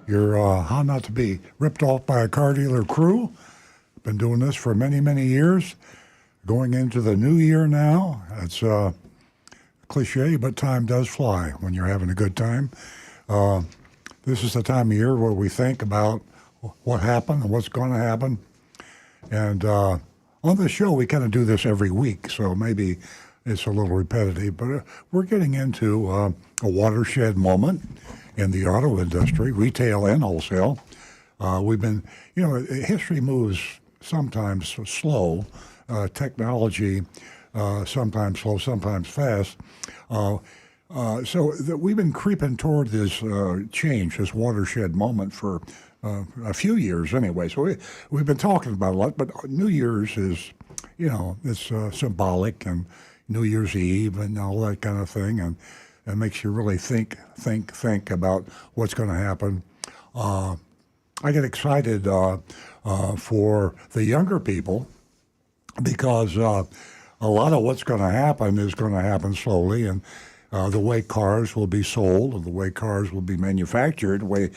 your how not to be ripped off by a car dealer crew. Been doing this for many, many years. Going into the new year now. It's cliche, but time does fly when you're having a good time. This is the time of year where we think about what happened and what's going to happen. And on the show, we kind of do this every week, so maybe it's a little repetitive, but we're getting into a watershed moment in the auto industry, retail and wholesale. We've been, history moves sometimes slow, technology sometimes slow, sometimes fast. We've been creeping toward this change, this watershed moment for a few years anyway. So we've been talking about it a lot, but New Year's is, it's symbolic, and New Year's Eve and all that kind of thing, and it makes you really think about what's going to happen. I get excited for the younger people because a lot of what's going to happen is going to happen slowly, and the way cars will be sold, and the way cars will be manufactured, the way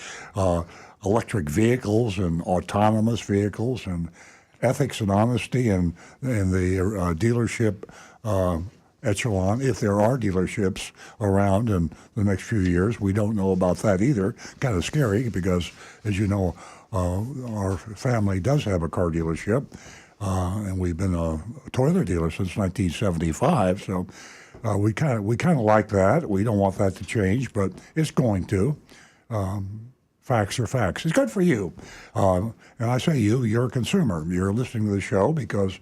electric vehicles and autonomous vehicles and ethics and honesty and the dealership echelon, if there are dealerships around in the next few years. We don't know about that either. Kind of scary because, as you know, our family does have a car dealership, and we've been a Toyota dealer since 1975. So we kind of like that. We don't want that to change, but it's going to. Facts are facts. It's good for you. And I say you're a consumer. You're listening to the show because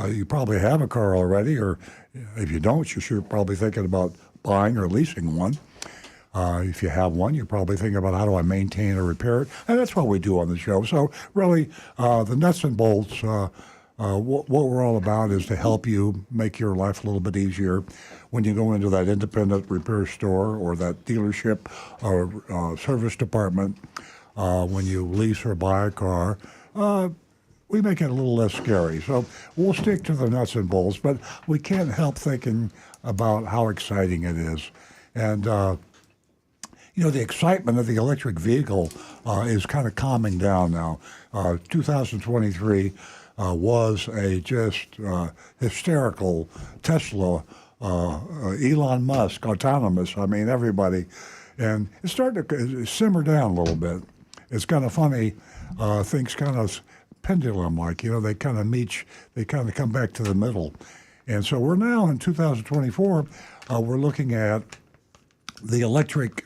you probably have a car already, or if you don't, you're probably thinking about buying or leasing one. If you have one, you're probably thinking about how do I maintain or repair it, and that's what we do on the show. So really, the nuts and bolts, what we're all about is to help you make your life a little bit easier when you go into that independent repair store or that dealership or service department. When you lease or buy a car, we make it a little less scary. So we'll stick to the nuts and bolts, but we can't help thinking about how exciting it is. And, the excitement of the electric vehicle is kind of calming down now. 2023 was a just hysterical Tesla, Elon Musk, autonomous, everybody. And it's starting to simmer down a little bit. It's kind of funny, things kind of pendulum-like, they kind of meet, they kind of come back to the middle. And so we're now in 2024, we're looking at the electric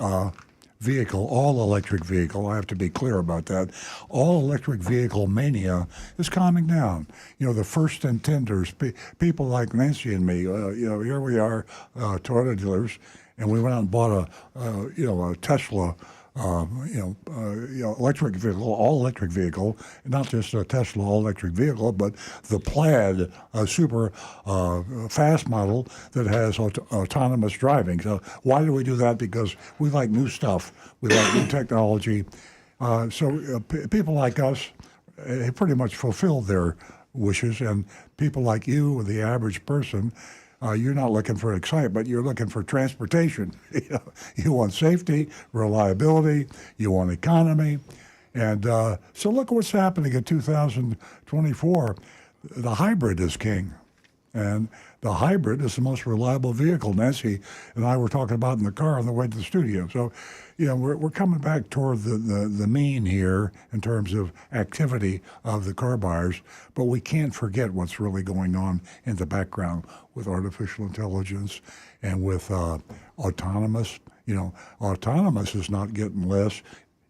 vehicle, all electric vehicle. I have to be clear about that. All electric vehicle mania is calming down. The first intenders, people like Nancy and me, here we are, Toyota dealers, and we went out and bought a Tesla, electric vehicle, all electric vehicle, not just a Tesla all electric vehicle, but the Plaid, super fast model that has autonomous driving. So why do we do that? Because we like new stuff. We like new technology. People like us pretty much fulfill their wishes, and people like you, the average person, you're not looking for excitement, you're looking for transportation. You want safety, reliability, you want economy. And so look what's happening in 2024. The hybrid is king. And the hybrid is the most reliable vehicle. Nancy and I were talking about in the car on the way to the studio. So, we're coming back toward the mean here in terms of activity of the car buyers, but we can't forget what's really going on in the background with artificial intelligence and with autonomous. Autonomous is not getting less.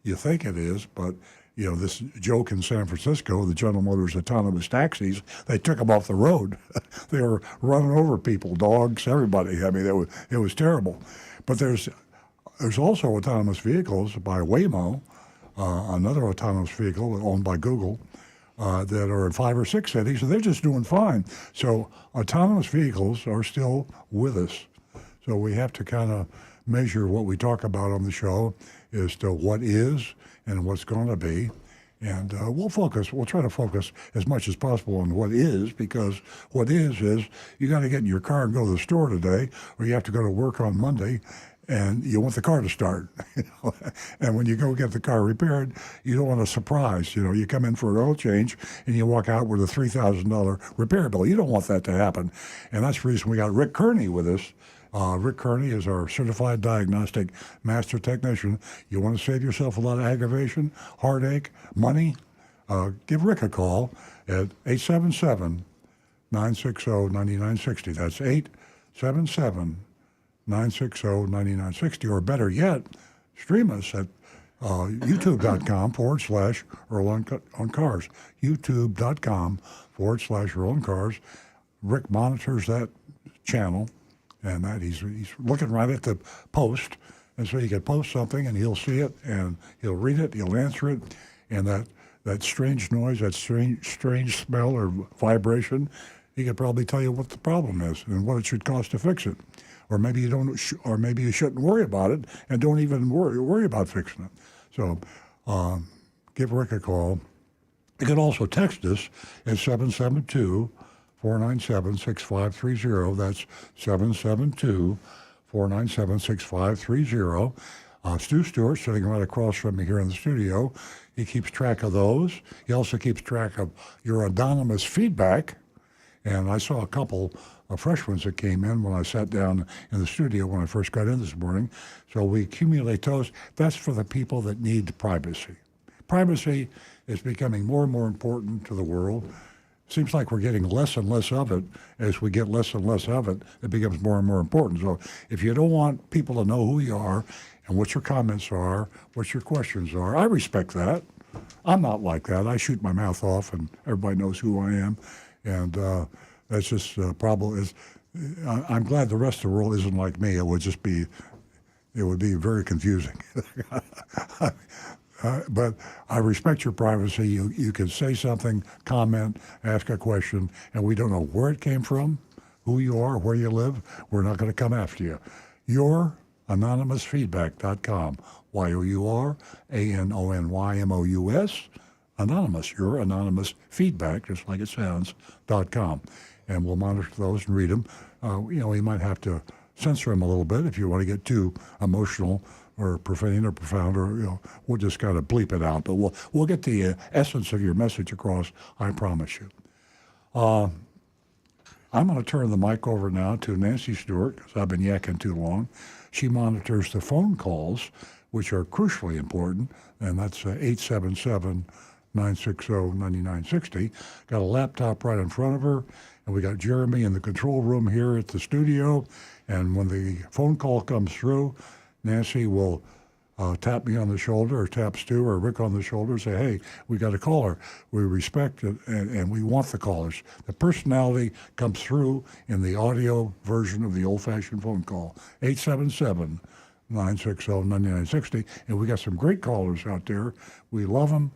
You think it is, but this joke in San Francisco, the General Motors autonomous taxis, they took them off the road. They were running over people, dogs, everybody. It was terrible. But there's also autonomous vehicles by Waymo, another autonomous vehicle owned by Google, that are in 5 or 6 cities, and they're just doing fine. So autonomous vehicles are still with us. So we have to kind of measure what we talk about on the show as to what is and what's going to be. And we'll try to focus as much as possible on what is, because what is you got to get in your car and go to the store today, or you have to go to work on Monday, and you want the car to start. And when you go get the car repaired, you don't want a surprise. You come in for an oil change and you walk out with a $3,000 repair bill. You don't want that to happen. And that's the reason we got Rick Kearney with us. Rick Kearney is our certified diagnostic master technician. You want to save yourself a lot of aggravation, heartache, money? Give Rick a call at 877-960-9960. That's 877-960-9960. Or better yet, stream us at youtube.com/Earl on Cars. youtube.com/Earl on Cars. Rick monitors that channel, and that he's looking right at the post. And so you can post something, and he'll see it, and he'll read it, he'll answer it, and that strange noise, that strange smell or vibration, he could probably tell you what the problem is and what it should cost to fix it. Or maybe you don't, or maybe you shouldn't worry about it and don't even worry about fixing it. So give Rick a call. You can also text us at 772-497-6530. That's 772-497-6530. Stu Stewart, sitting right across from me here in the studio, he keeps track of those. He also keeps track of your anonymous feedback. And I saw a couple of fresh ones that came in when I sat down in the studio when I first got in this morning. So we accumulate those. That's for the people that need privacy. Privacy is becoming more and more important to the world. Seems like we're getting less and less of it. As we get less and less of it, it becomes more and more important. So if you don't want people to know who you are and what your comments are, what your questions are, I respect that. I'm not like that. I shoot my mouth off and everybody knows who I am. And that's just a problem. I'm glad the rest of the world isn't like me. It would be very confusing. But I respect your privacy. You can say something, comment, ask a question, and we don't know where it came from, who you are, where you live. We're not going to come after you. YourAnonymousFeedback.com. YourAnonymous. Anonymous. Your Anonymous Feedback, just like it sounds, .com. And we'll monitor those and read them. You might have to censor them a little bit if you want to get too emotional or profane or profound, or we'll just kind of bleep it out. But we'll get the essence of your message across, I promise you. I'm going to turn the mic over now to Nancy Stewart, because I've been yakking too long. She monitors the phone calls, which are crucially important, and that's 877-960-9960. Got a laptop right in front of her, and we got Jeremy in the control room here at the studio. And when the phone call comes through, Nancy will tap me on the shoulder, or tap Stu or Rick on the shoulder, and say, hey, we got a caller. We respect it, and we want the callers. The personality comes through in the audio version of the old-fashioned phone call, 877-960-9960. And we got some great callers out there. We love them.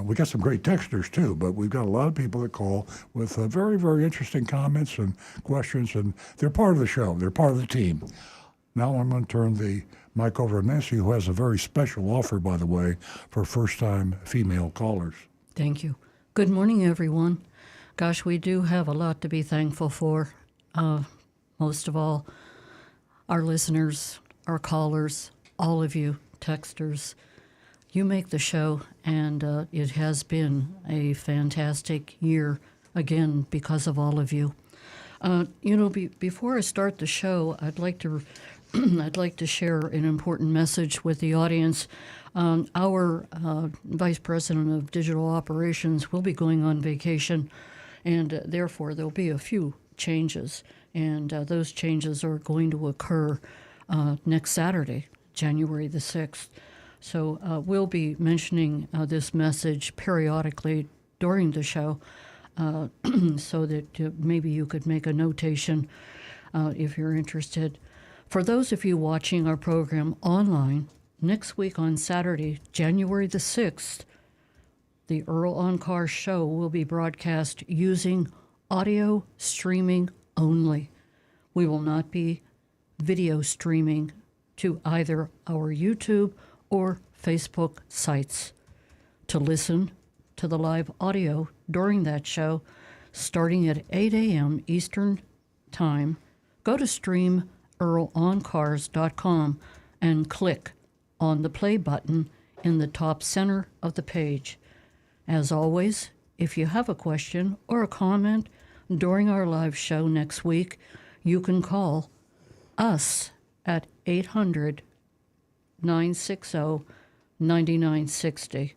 We got some great texters, too, but we've got a lot of people that call with very, very interesting comments and questions, and they're part of the show. They're part of the team. Now I'm going to turn the mic over to Nancy, who has a very special offer, by the way, for first-time female callers. Thank you. Good morning, everyone. Gosh, we do have a lot to be thankful for. Most of all, our listeners, our callers, all of you texters. You make the show, and it has been a fantastic year, again, because of all of you. Before I start the show, I'd like to share an important message with the audience. Our Vice President of Digital Operations will be going on vacation, and therefore there'll be a few changes, and those changes are going to occur next Saturday, January the 6th. So we'll be mentioning this message periodically during the show so that maybe you could make a notation if you're interested. For those of you watching our program online, next week on Saturday, January the 6th, the Earl on Cars show will be broadcast using audio streaming only. We will not be video streaming to either our YouTube or Facebook sites. To listen to the live audio during that show, starting at 8 a.m. Eastern Time, go to stream earloncars.com and click on the play button in the top center of the page. As always, if you have a question or a comment during our live show next week, you can call us at 800-960-9960.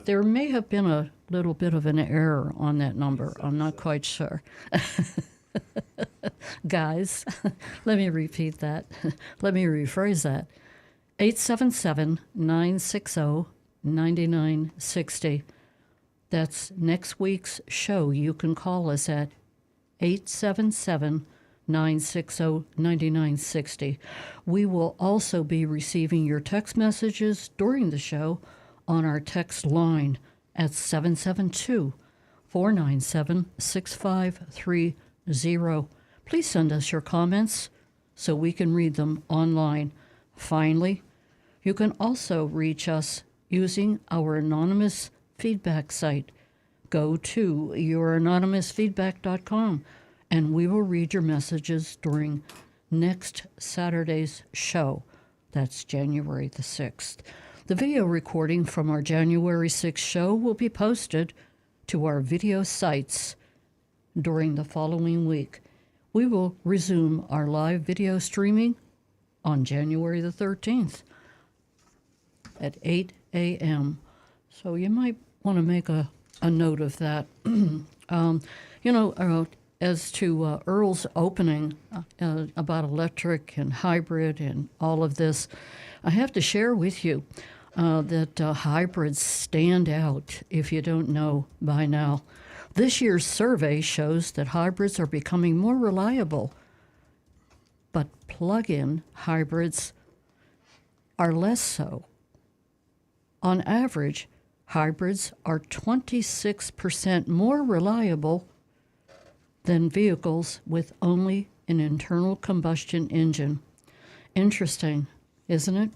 There may have been a little bit of an error on that number. I'm not quite sure. Guys, let me repeat that. Let me rephrase that. 877-960-9960. That's next week's show. You can call us at 877-960-9960. We will also be receiving your text messages during the show on our text line at 772-497-6530. Please send us your comments so we can read them online. Finally, you can also reach us using our anonymous feedback site. Go to youranonymousfeedback.com and we will read your messages during next Saturday's show. That's January the 6th. The video recording from our January 6th show will be posted to our video sites during the following week. We will resume our live video streaming on January the 13th at 8 a.m. So you might want to make a note of that. As to Earl's opening about electric and hybrid and all of this, I have to share with you that hybrids stand out if you don't know by now. This year's survey shows that hybrids are becoming more reliable, but plug-in hybrids are less so. On average, hybrids are 26% more reliable than vehicles with only an internal combustion engine. Interesting, isn't it?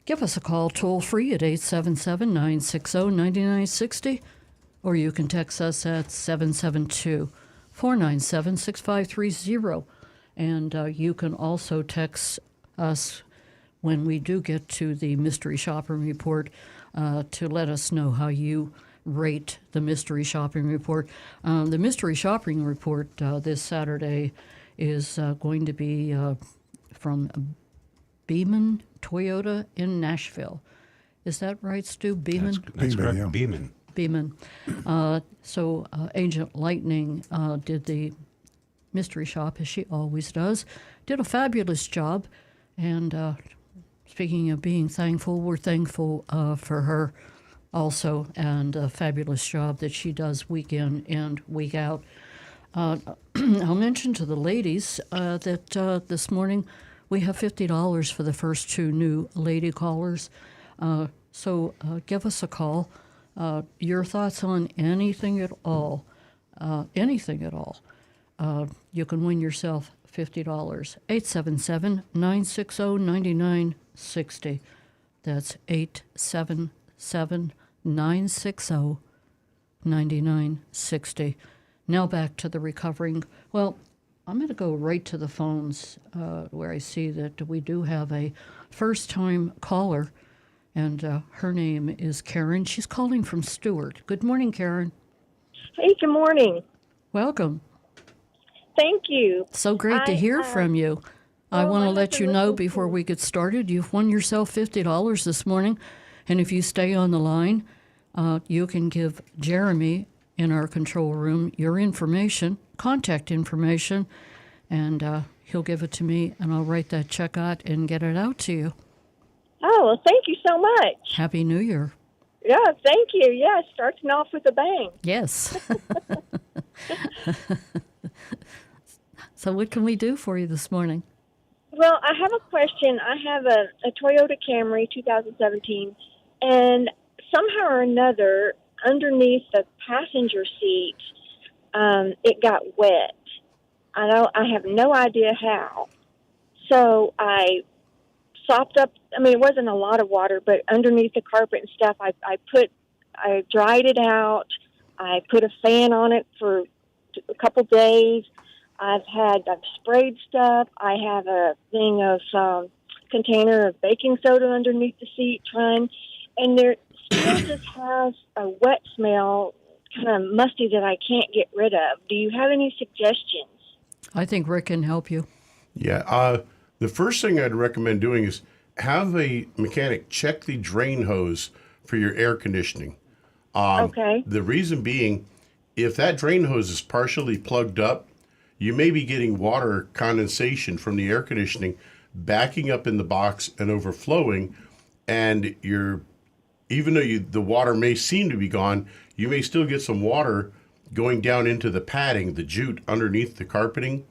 Give us a call toll-free at 877-960-9960, or you can text us at 772-497-6530. And you can also text us when we do get to the Mystery Shopping Report to let us know how you rate the Mystery Shopping Report. The Mystery Shopping Report this Saturday is going to be from Beaman Toyota in Nashville. Is that right, Stu? Beaman? That's correct. Yeah. Beaman. Beaman. So Agent Lightning did the mystery shop, as she always does. Did a fabulous job. And speaking of being thankful, we're thankful for her also, and a fabulous job that she does week in and week out. I'll mention to the ladies that this morning we have $50 for the first two new lady callers. So give us a call. Your thoughts on anything at all, you can win yourself $50. 877-960-9960. That's 877-960-9960. Now back to the recovering. Well, I'm going to go right to the phones where I see that we do have a first-time caller, and her name is Karen. She's calling from Stewart. Good morning, Karen. Hey, good morning. Welcome. Thank you. So great to hear from you. I want to let you know before we get started, you've won yourself $50 this morning. And if you stay on the line, you can give Jeremy in our control room your information, contact information, and he'll give it to me, and I'll write that check out and get it out to you. Oh, well, thank you so much. Happy New Year. Yeah, thank you. Yeah, starting off with a bang. Yes. So what can we do for you this morning? Well, I have a question. I have a Toyota Camry 2017, and somehow or another, underneath the passenger seat, it got wet. I have no idea how. So I sopped up, it wasn't a lot of water, but underneath the carpet and stuff, I dried it out. I put a fan on it for a couple days. I've sprayed stuff. I have a thing of container of baking soda underneath the seat trying, and there still just has a wet smell, kind of musty, that I can't get rid of. Do you have any suggestions? I think Rick can help you. Yeah. The first thing I'd recommend doing is have a mechanic check the drain hose for your air conditioning. Okay. The reason being, if that drain hose is partially plugged up, you may be getting water condensation from the air conditioning backing up in the box and overflowing, and even though the water may seem to be gone, you may still get some water going down into the padding, the jute underneath the carpeting,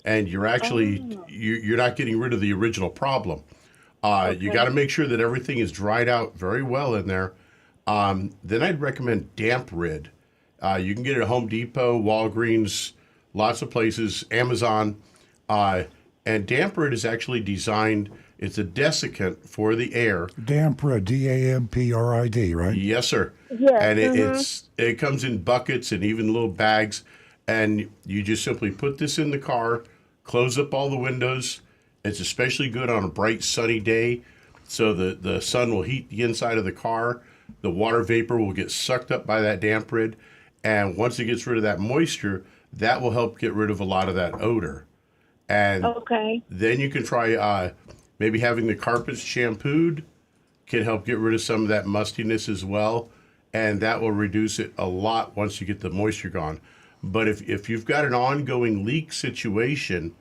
and you're actually you're not getting rid of the original problem. You got to make sure that everything is dried out very well in there. Then I'd recommend Damp Rid. You can get it at Home Depot, Walgreens, lots of places, Amazon. And Damp Rid is actually designed, it's a desiccant for the air. Damprid, D-A-M-P-R-I-D, right? Yes, sir. Yes. And it comes in buckets and even little bags. And you just simply put this in the car, close up all the windows. It's especially good on a bright, sunny day. So the sun will heat the inside of the car. The water vapor will get sucked up by that Damp Rid. And once it gets rid of that moisture, that will help get rid of a lot of that odor. And then you can try maybe having the carpets shampooed, can help get rid of some of that mustiness as well. And that will reduce it a lot once you get the moisture gone. But if you've got an ongoing leak situation,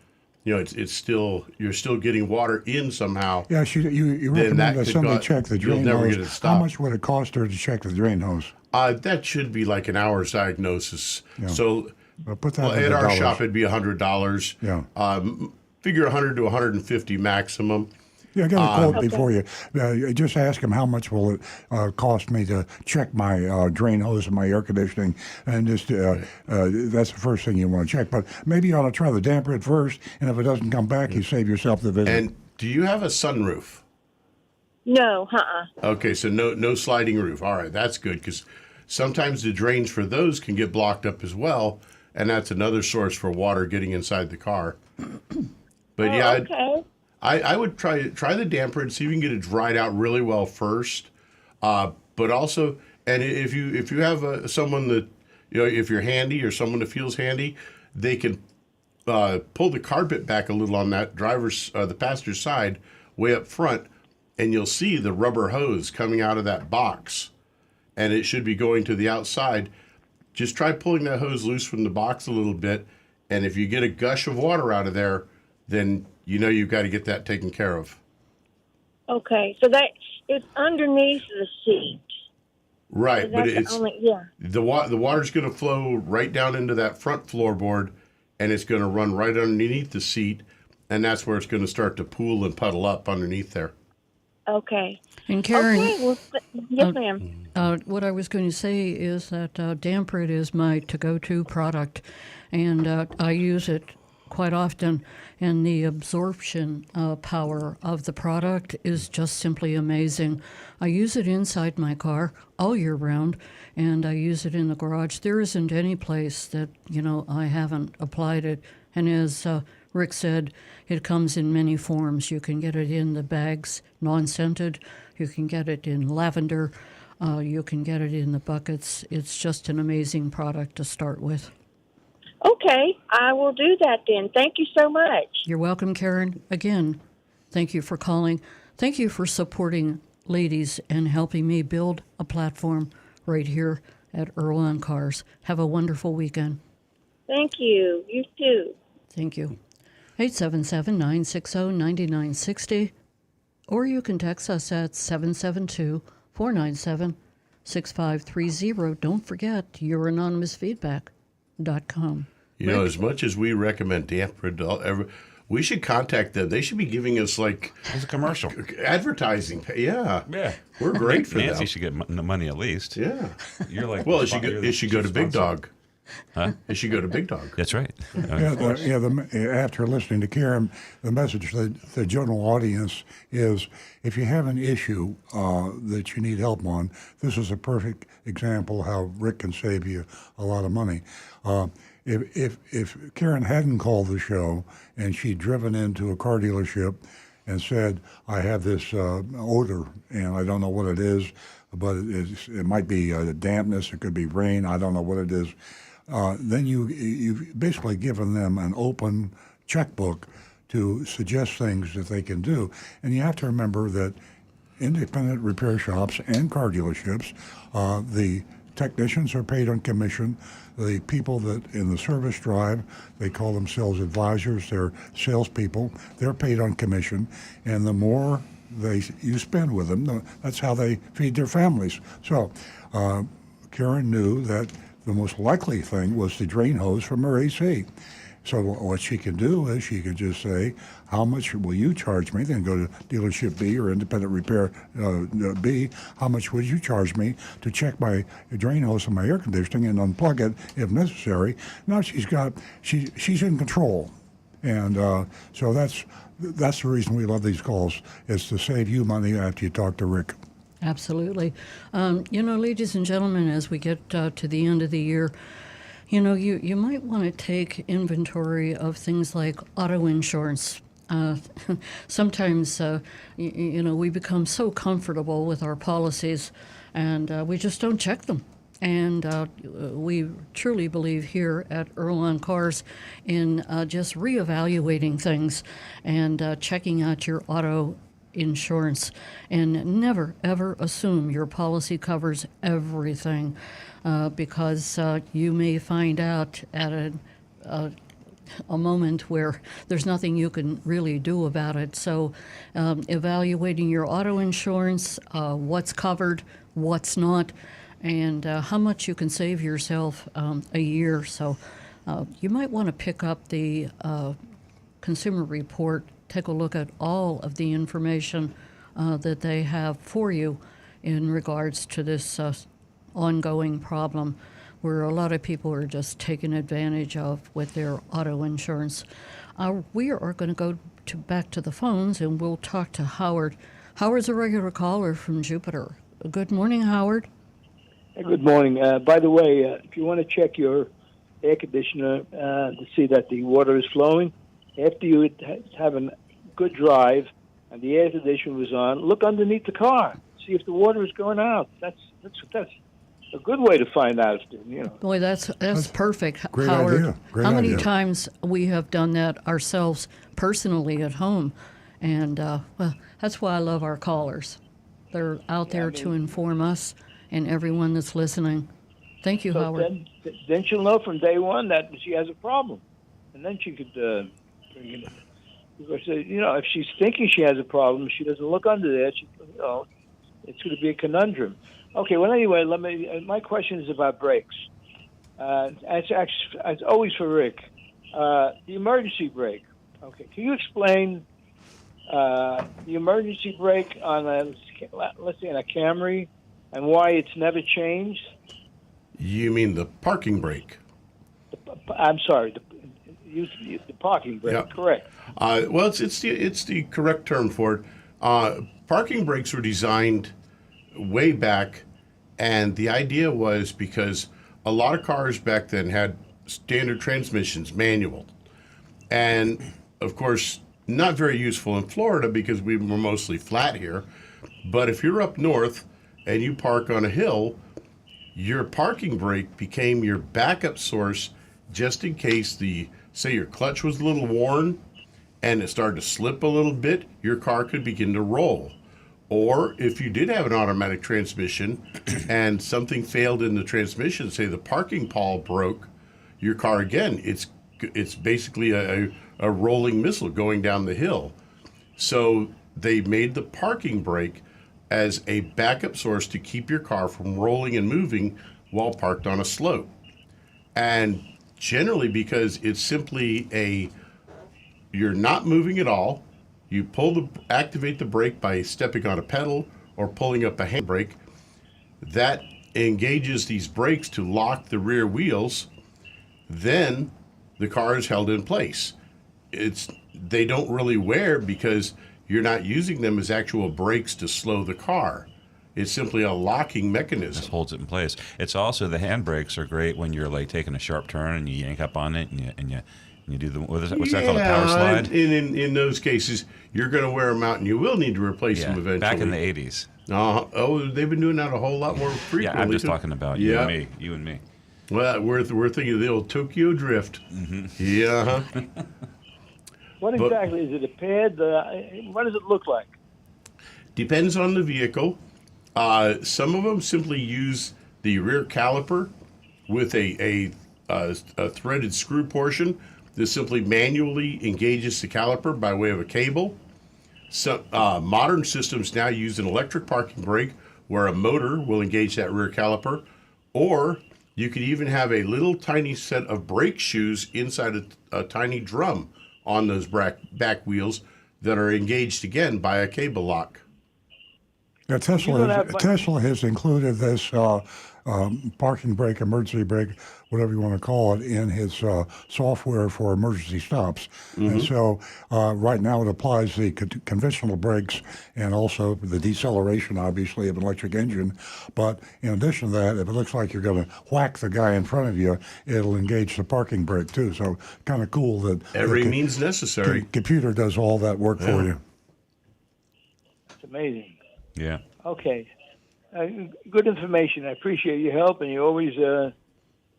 it's still, you're still getting water in somehow. Yeah, you recommend that somebody check the drain hose. How much would it cost her to check the drain hose? That should be like an hour's diagnosis. Yeah. So put that at our shop, it'd be $100. Yeah. Figure 100 to 150 maximum. Yeah, I got a quote before you. Just ask him how much will it cost me to check my drain hose and my air conditioning, and just that's the first thing you want to check. But maybe you ought to try the Damp Rid first, and if it doesn't come back, you save yourself the visit. And do you have a sunroof? No, Okay, so no sliding roof. All right, that's good, because sometimes the drains for those can get blocked up as well, and that's another source for water getting inside the car. But I would try the Damp Rid, see if you can get it dried out really well first. But also, and if you have someone that, if you're handy or someone that feels handy, they can pull the carpet back a little on that the passenger's side way up front, and you'll see the rubber hose coming out of that box, and it should be going to the outside. Just try pulling that hose loose from the box a little bit, and if you get a gush of water out of there, then you've got to get that taken care of. Okay, so that it's underneath the seat. Right, So but that's the water's going to flow right down into that front floorboard, and it's going to run right underneath the seat, and that's where it's going to start to pool and puddle up underneath there. Okay. And Karen, yes, ma'am. What I was going to say is that Damp Rid is my to-go-to product, and I use it quite often, and the absorption power of the product is just simply amazing. I use it inside my car all year round, and I use it in the garage. There isn't any place that, I haven't applied it. And as Rick said, it comes in many forms. You can get it in the bags, non-scented. You can get it in lavender. You can get it in the buckets. It's just an amazing product to start with. Okay, I will do that then. Thank you so much. You're welcome, Karen. Again, thank you for calling. Thank you for supporting ladies and helping me build a platform right here at Earl on Cars. Have a wonderful weekend. Thank you. You too. Thank you. 877-960-9960. Or you can text us at 772-497-6530. Don't forget youranonymousfeedback.com. As much as we recommend Damp Rid, we should contact them. They should be giving us It's a commercial. Advertising. Yeah. Yeah. We're great for Nancy them. should get money at least. Yeah. You're like, Well, it should go to Big Dog. Huh? It should go to Big Dog. That's right. After listening to Karen, the message to the general audience is if you have an issue that you need help on, this is a perfect example how Rick can save you a lot of money. if Karen hadn't called the show and she'd driven into a car dealership and said, I have this odor and I don't know what it is, but it might be dampness, it could be rain, I don't know what it is, then you've basically given them an open checkbook to suggest things that they can do. And you have to remember that independent repair shops and car dealerships, the technicians are paid on commission. The people that in the service drive, they call themselves advisors, they're salespeople, they're paid on commission. And the more you spend with them, that's how they feed their families. So Karen knew that the most likely thing was the drain hose from her AC. So what she can do is she can just say, how much will you charge me? Then go to dealership B or independent repair B. How much would you charge me to check my drain hose on my air conditioning and unplug it if necessary? Now she's in control. And so that's the reason we love these calls, is to save you money after you talk to Rick. Absolutely. Ladies and gentlemen, as we get to the end of the year, you might want to take inventory of things like auto insurance. Sometimes, we become so comfortable with our policies and we just don't check them. And we truly believe here at Earl on Cars in just reevaluating things and checking out your auto insurance, and never ever assume your policy covers everything, because you may find out at a moment where there's nothing you can really do about it. So evaluating your auto insurance, what's covered, what's not, and how much you can save yourself a year. So you might want to pick up the Consumer Report, take a look at all of the information that they have for you in regards to this ongoing problem where a lot of people are just taken advantage of with their auto insurance. We are going to go back to the phones, and we'll talk to Howard. Howard's a regular caller from Jupiter. Good morning, Howard. Good morning. By the way, if you want to check your air conditioner to see that the water is flowing, after you have a good drive and the air conditioner was on, look underneath the car, see if the water is going out. That's a good way to find out. Boy, that's perfect, Great Howard. idea. Great How many idea. times we have done that ourselves personally at home, and that's why I love our callers. They're out there to inform us and everyone that's listening. Thank you, So Howard. then she'll know from day one that she has a problem, and then she could bring it in. Because, if she's thinking she has a problem, she doesn't look under there. It's going to be a conundrum. Okay. Well, anyway, my question is about brakes. It's always for Rick. The emergency brake. Okay. Can you explain the emergency brake on let's say on a Camry, and why it's never changed? You mean the parking brake? I'm sorry. The parking brake. Yeah. Correct. Well, it's the correct term for it. Parking brakes were designed way back, and the idea was because a lot of cars back then had standard transmissions, manual, and of course not very useful in Florida because we were mostly flat here. But if you're up north and you park on a hill, your parking brake became your backup source just in case say your clutch was a little worn and it started to slip a little bit, your car could begin to roll. Or if you did have an automatic transmission and something failed in the transmission, say the parking pawl broke, your car again, it's basically a rolling missile going down the hill. So they made the parking brake as a backup source to keep your car from rolling and moving while parked on a slope. And generally because it's simply you're not moving at all, you activate the brake by stepping on a pedal or pulling up a handbrake. That engages these brakes to lock the rear wheels. Then the car is held in place. They don't really wear because you're not using them as actual brakes to slow the car. It's simply a locking mechanism. Just holds it in place. It's also, the handbrakes are great when you're like taking a sharp turn and you yank up on it and you do the what's that called, a power slide? In those cases, you're going to wear them out, and you will need to replace them eventually. Back in the 80s. They've been doing that a whole lot more frequently. Yeah, I'm just too. talking about Yeah. you and me. Well, we're thinking of the old Tokyo Drift. Yeah. What exactly is it? A pad? What does it look like? Depends on the vehicle. Some of them simply use the rear caliper with a threaded screw portion that simply manually engages the caliper by way of a cable. Some modern systems now use an electric parking brake where a motor will engage that rear caliper, or you could even have a little tiny set of brake shoes inside a tiny drum on those back wheels that are engaged again by a cable lock. Yeah, Tesla has included this parking brake, emergency brake, whatever you want to call it, in his software for emergency stops. And so right now it applies the conventional brakes and also the deceleration, obviously, of an electric engine. But in addition to that, if it looks like you're going to whack the guy in front of you, it'll engage the parking brake too. So kind of cool that Every means necessary. Computer does all that work for you. It's amazing. Yeah. Okay. Good information. I appreciate your help, and you always,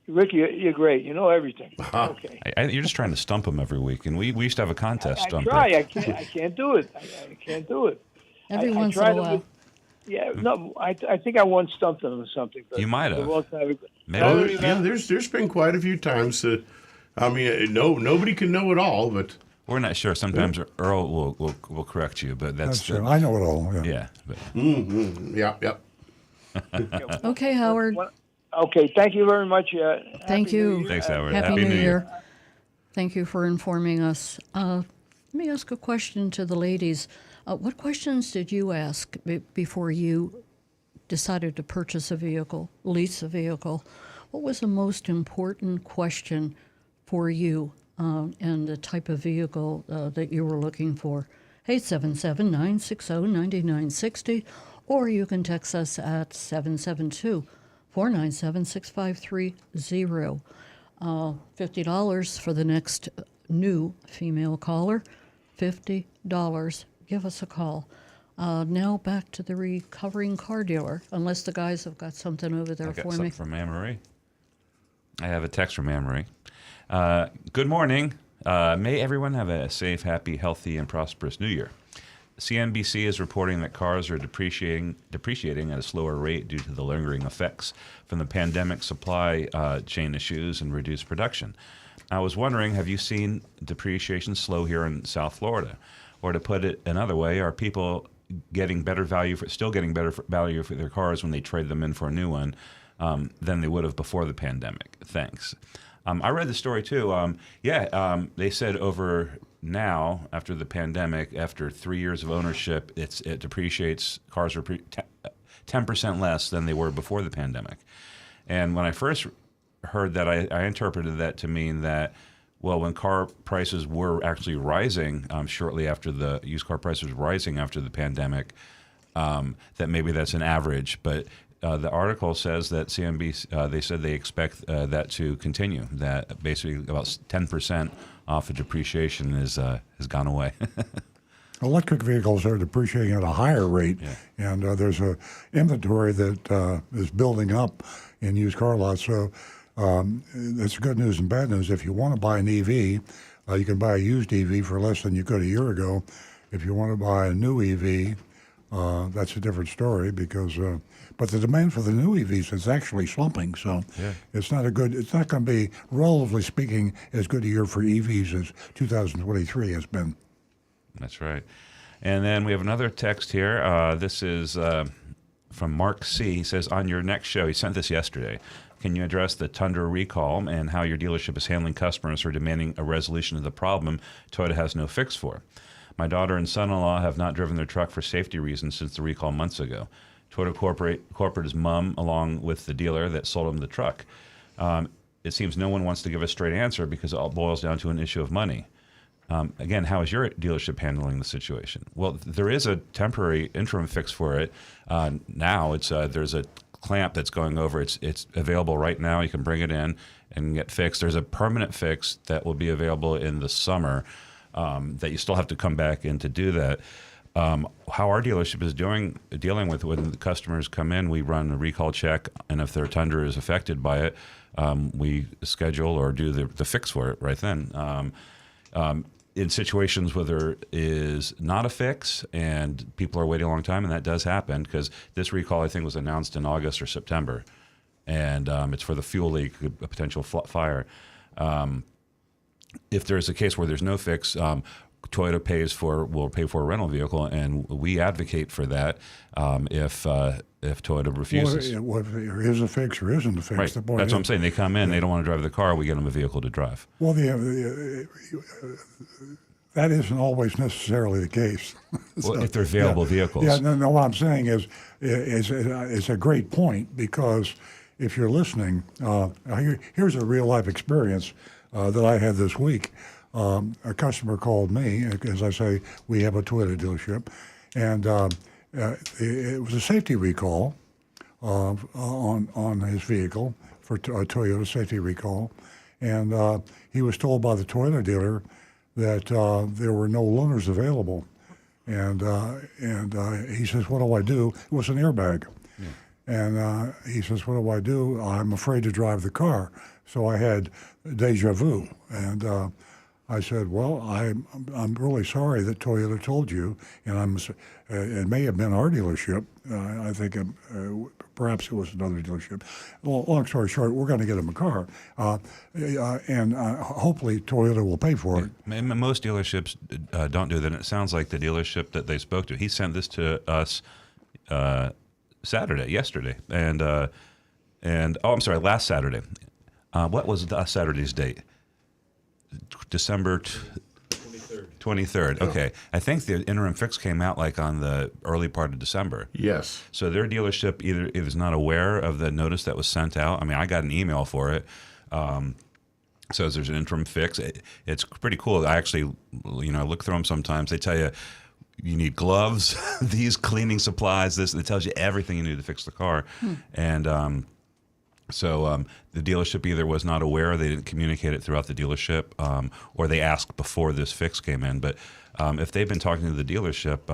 Rick, you're great. You know everything. Okay. You're just trying to stump him every week, and we used to have a contest. I Stump try. Rick. I can't do it. I can't do it. Every I once in tried a it while. with- Yeah, no, I think I once stumped them or something. But You might have. a long time ago. Maybe. I Oh, don't yeah, remember. there's been quite a few times that, nobody can know it all, but We're not sure. Sometimes Earl will correct you, but that's That's I know it all. Yeah. yeah. But yeah. Okay, Howard. Okay, thank you very much. Thank Happy New you. Year. thanks, Howard. Happy New Year. Thank you for informing us. Let me ask a question to the ladies. What questions did you ask before you decided to purchase a vehicle, lease a vehicle? What was the most important question for you and the type of vehicle that you were looking for? 877-960-9960, or you can text us at 772-497-6530. $50 for the next new female caller. $50. Give us a call. Now back to the recovering car dealer, unless the guys have got something over there I got for something me. from Anne Marie. I have a text from Anne Marie. Good morning. May everyone have a safe, happy, healthy, and prosperous New Year. CNBC is reporting that cars are depreciating at a slower rate due to the lingering effects from the pandemic supply chain issues and reduced production. I was wondering, have you seen depreciation slow here in South Florida? Or to put it another way, are people getting better value for their cars when they trade them in for a new one than they would have before the pandemic? Thanks. I read the story too. They said over now, after the pandemic, after 3 years of ownership, it depreciates. Cars are 10% less than they were before the pandemic. And when I first heard that, I interpreted that to mean that, well, when car prices were actually rising shortly after the used car prices rising after the pandemic, that maybe that's an average. But the article says that CNBC, they said they expect that to continue, that basically about 10% off of depreciation has gone away. Electric vehicles are depreciating at a higher rate, and there's a inventory that is building up in used car lots. So that's good news and bad news. If you want to buy an EV, you can buy a used EV for less than you could a year ago. If you want to buy a new EV, that's a different story because. But the demand for the new EVs is actually slumping, so it's not going to be, relatively speaking, as good a year for EVs as 2023 has been. That's right. And then we have another text here. This is from Mark C. He says, on your next show, he sent this yesterday, can you address the Tundra recall and how your dealership is handling customers who are demanding a resolution of the problem Toyota has no fix for? My daughter and son-in-law have not driven their truck for safety reasons since the recall months ago. Toyota corporate is mum along with the dealer that sold him the truck. It seems no one wants to give a straight answer because it all boils down to an issue of money. Again, how is your dealership handling the situation? Well, there is a temporary interim fix for it. Now there's a clamp that's going over. It's available right now. You can bring it in and get fixed. There's a permanent fix that will be available in the summer that you still have to come back in to do that. How our dealership is dealing with when the customers come in, we run a recall check, and if their Tundra is affected by it, we schedule or do the fix for it right then. In situations where there is not a fix and people are waiting a long time, and that does happen because this recall, I think, was announced in August or September, and it's for the fuel leak, a potential fire. If there's a case where there's no fix, Toyota will pay for a rental vehicle, and we advocate for that if Toyota refuses. Well, if there is a fix or isn't a fix, Right. the point That's is, what I'm saying. They come in, they don't want to drive the car, we get them a vehicle to drive. well, that isn't always necessarily the case. Well, if they're available vehicles. Yeah, no, what I'm saying is it's a great point, because if you're listening, here's a real life experience that I had this week. A customer called me. As I say, we have a Toyota dealership, and it was a safety recall on his vehicle for a Toyota safety recall, and he was told by the Toyota dealer that there were no loaners available, and he says, "What do I do?" It was an airbag. And he says, "What do I do? I'm afraid to drive the car." So I had deja vu, and I said, "Well, I'm really sorry that Toyota told you, and it may have been our dealership. I think perhaps it was another dealership. Well, long story short, we're going to get him a car, and hopefully Toyota will pay for it." Most dealerships don't do that. And it sounds like the dealership that they spoke to, he sent this to us yesterday, and I'm sorry, last Saturday. What was last Saturday's date? December 23rd. Okay. I think the interim fix came out like on the early part of December. Yes. So their dealership either is not aware of the notice that was sent out. I mean, I got an email for it. Says there's an interim fix. It's pretty cool. I actually, look through them sometimes. They tell you need gloves, these cleaning supplies, this. It tells you everything you need to fix the car. And so the dealership either was not aware, they didn't communicate it throughout the dealership, or they asked before this fix came in. But if they've been talking to the dealership,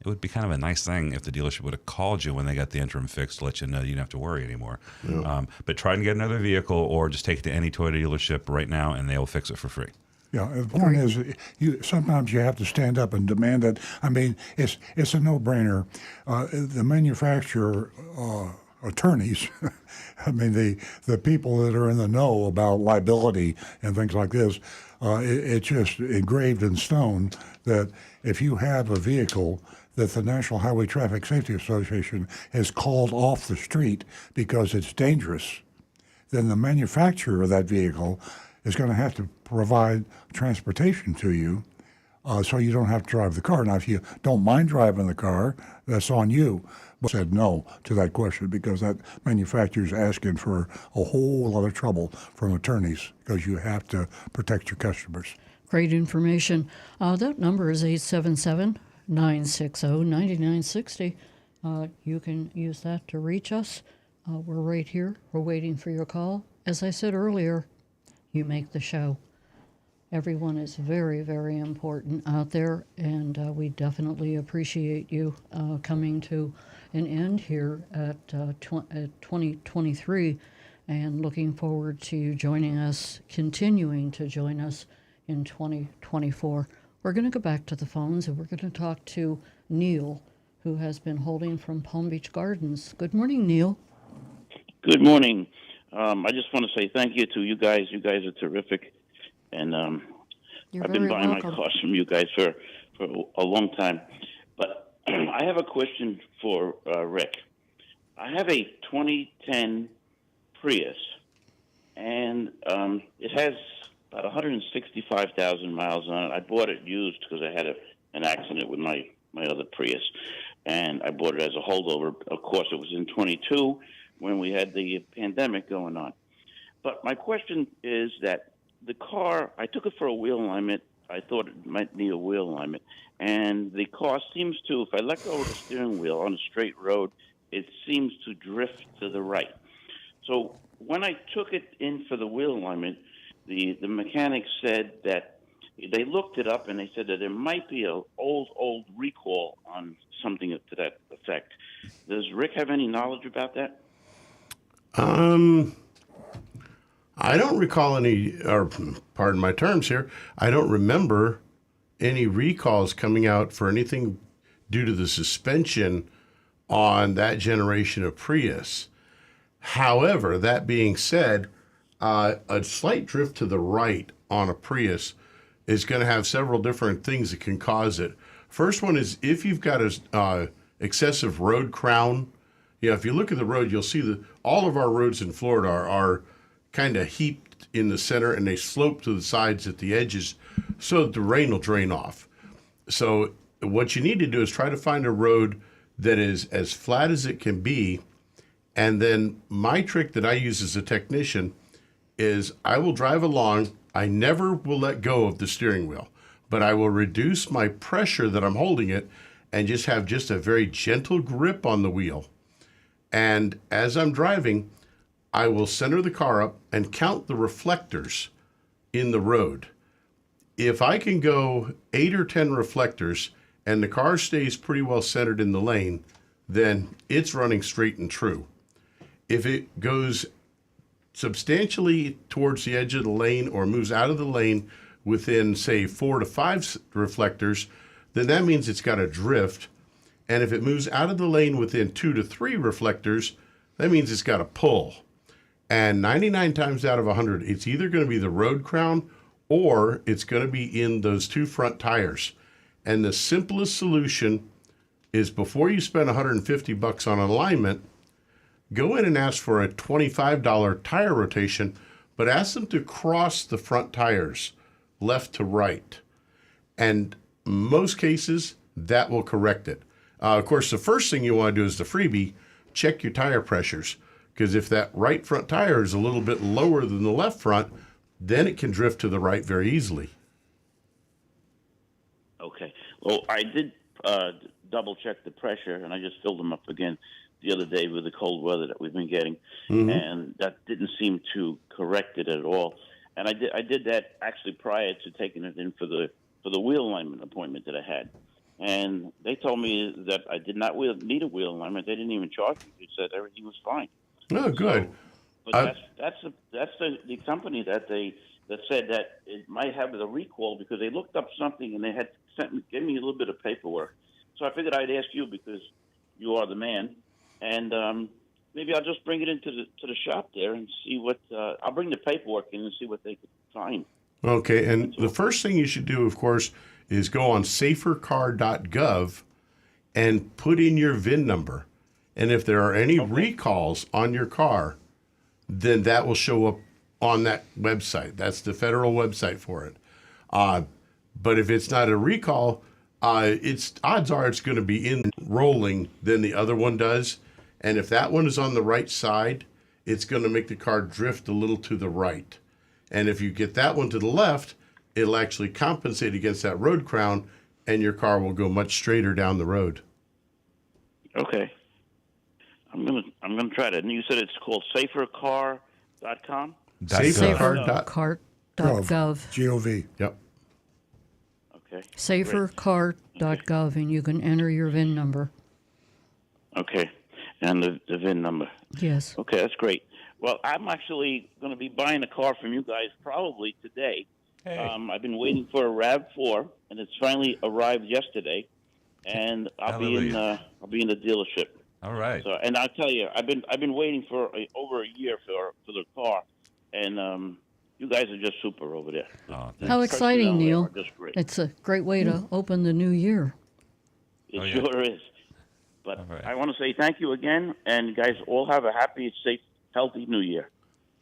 it would be kind of a nice thing if the dealership would have called you when they got the interim fix to let you know you don't have to worry anymore. Yeah. But try and get another vehicle, or just take it to any Toyota dealership right now, and they will fix it for free. Yeah, the point is, sometimes you have to stand up and demand it. I mean, it's a no-brainer. The manufacturer attorneys, I mean, the people that are in the know about liability and things like this, it's just engraved in stone that if you have a vehicle that the National Highway Traffic Safety Association has called off the street because it's dangerous, then the manufacturer of that vehicle is going to have to provide transportation to you, so you don't have to drive the car. Now, if you don't mind driving the car, that's on you. But said no to that question, because that manufacturer is asking for a whole lot of trouble from attorneys, because you have to protect your customers. Great information. That number is 877-960-9960. You can use that to reach us. We're right here. We're waiting for your call. As I said earlier, you make the show. Everyone is very, very important out there, and we definitely appreciate you coming to an end here at 2023, and looking forward to you continuing to join us in 2024. We're going to go back to the phones, and we're going to talk to Neil, who has been holding from Palm Beach Gardens. Good morning, Neil. Good morning. I just want to say thank you to you guys. You guys are terrific. And I've been buying my cars from you guys for a long time. But I have a question for Rick. I have a 2010 Prius, and it has about 165,000 miles on it. I bought it used because I had an accident with my other Prius, and I bought it as a holdover. Of course, it was in 22 when we had the pandemic going on. But my question is that the car, I took it for a wheel alignment. I thought it might need a wheel alignment. And the car seems to, if I let go of the steering wheel on a straight road, it seems to drift to the right. So when I took it in for the wheel alignment, the mechanic said that they looked it up and they said that there might be an old recall on something to that effect. Does Rick have any knowledge about that? I don't recall any, or pardon my terms here, I don't remember any recalls coming out for anything due to the suspension on that generation of Prius. However, that being said, a slight drift to the right on a Prius is going to have several different things that can cause it. First one is if you've got a excessive road crown. If you look at the road, you'll see that all of our roads in Florida are kind of heaped in the center and they slope to the sides at the edges so that the rain will drain off. So what you need to do is try to find a road that is as flat as it can be. And then my trick that I use as a technician is I will drive along. I never will let go of the steering wheel, but I will reduce my pressure that I'm holding it and just have just a very gentle grip on the wheel. And as I'm driving, I will center the car up and count the reflectors in the road. If I can go 8 or 10 reflectors and the car stays pretty well centered in the lane, then it's running straight and true. If it goes substantially towards the edge of the lane or moves out of the lane within, say, 4 to 5 reflectors, then that means it's got a drift. And if it moves out of the lane within 2 to 3 reflectors, that means it's got a pull. And 99 times out of 100, it's either going to be the road crown or it's going to be in those 2 front tires. And the simplest solution is before you spend $150 on alignment, go in and ask for a $25 tire rotation, but ask them to cross the front tires left to right. And most cases, that will correct it. Of course, the first thing you want to do is the freebie, check your tire pressures. Because if that right front tire is a little bit lower than the left front, then it can drift to the right very easily. Okay. Well, I did double check the pressure, and I just filled them up again the other day with the cold weather that we've been getting, and that didn't seem to correct it at all. And I did that actually prior to taking it in for the wheel alignment appointment that I had. And they told me that I did not need a wheel alignment. They didn't even charge me. They said everything was fine. Oh, good. So, but that's the company that said that it might have the recall because they looked up something and they had gave me a little bit of paperwork. So I figured I'd ask you because you are the man, and maybe I'll just bring it into the shop there and see what I'll bring the paperwork in and see what they could find. Okay, and the first thing you should do, of course, is go on safercar.gov and put in your VIN number. And if there are any recalls on your car, then that will show up on that website. That's the federal website for it. But if it's not a recall, it's odds are it's going to be in rolling than the other one does. And if that one is on the right side, it's going to make the car drift a little to the right. And if you get that one to the left, it'll actually compensate against that road crown, and your car will go much straighter down the road. Okay. I'm gonna try that. And you said it's called safercar.com? Safercar.gov. G-O-V. Yep. Okay. Safercar.gov, and you can enter your VIN number. Okay. And the VIN number. Yes. Okay, that's great. Well, I'm actually going to be buying a car from you guys probably today. Hey. I've been waiting for a RAV4, and it's finally arrived yesterday. And I'll be in the dealership. All right. So, and I'll tell you, I've been waiting for over a year for the car, and you guys are just super over there. Oh, How exciting, Neil. Just great. It's a great way to open the new year. It yeah. sure is. But right. I want to say thank you again, and you guys all have a happy, safe, healthy New Year.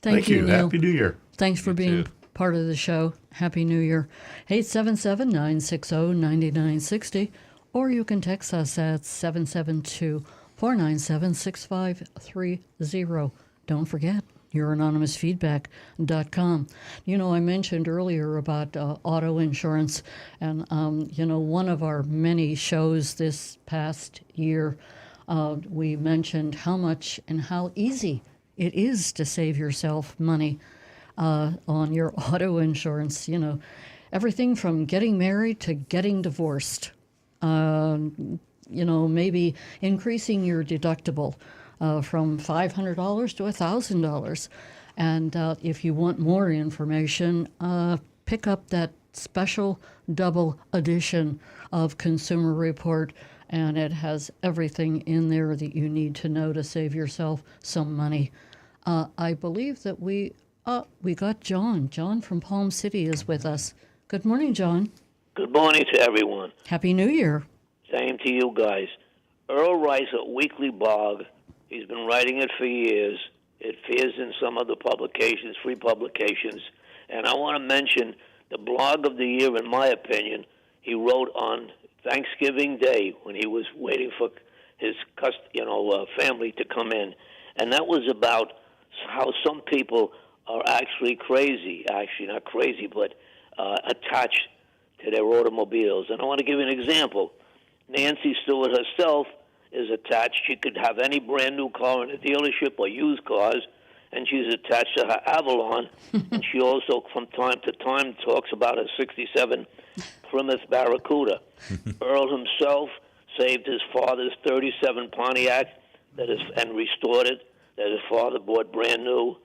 Thank you, Neil. Happy New Year. Thanks for being part of the show. Happy New Year. 877-960-9960, or you can text us at 772-497-6530. Don't forget, youranonymousfeedback.com. You know, I mentioned earlier about auto insurance, and, you know, one of our many shows this past year, we mentioned how much and how easy it is to save yourself money on your auto insurance. You know, everything from getting married to getting divorced. You know, maybe increasing your deductible from $500 to $1,000. And if you want more information, pick up that special double edition of Consumer Report, and it has everything in there that you need to know to save yourself some money. I believe that we got John. John from Palm City is with us. Good morning, John. Good morning to everyone. Happy New Year. Same to you guys. Earl writes a weekly blog. He's been writing it for years. It appears in some of the publications, free publications. And I want to mention the blog of the year, in my opinion, he wrote on Thanksgiving Day when he was waiting for his family to come in. And that was about how some people are actually crazy. Actually, not crazy, but attached to their automobiles. And I want to give you an example. Nancy Stewart herself is attached. She could have any brand new car in a dealership or used cars, and she's attached to her Avalon. And she also, from time to time, talks about a '67 Plymouth Barracuda. Earl himself saved his father's '37 Pontiac and restored it, that his father bought brand new.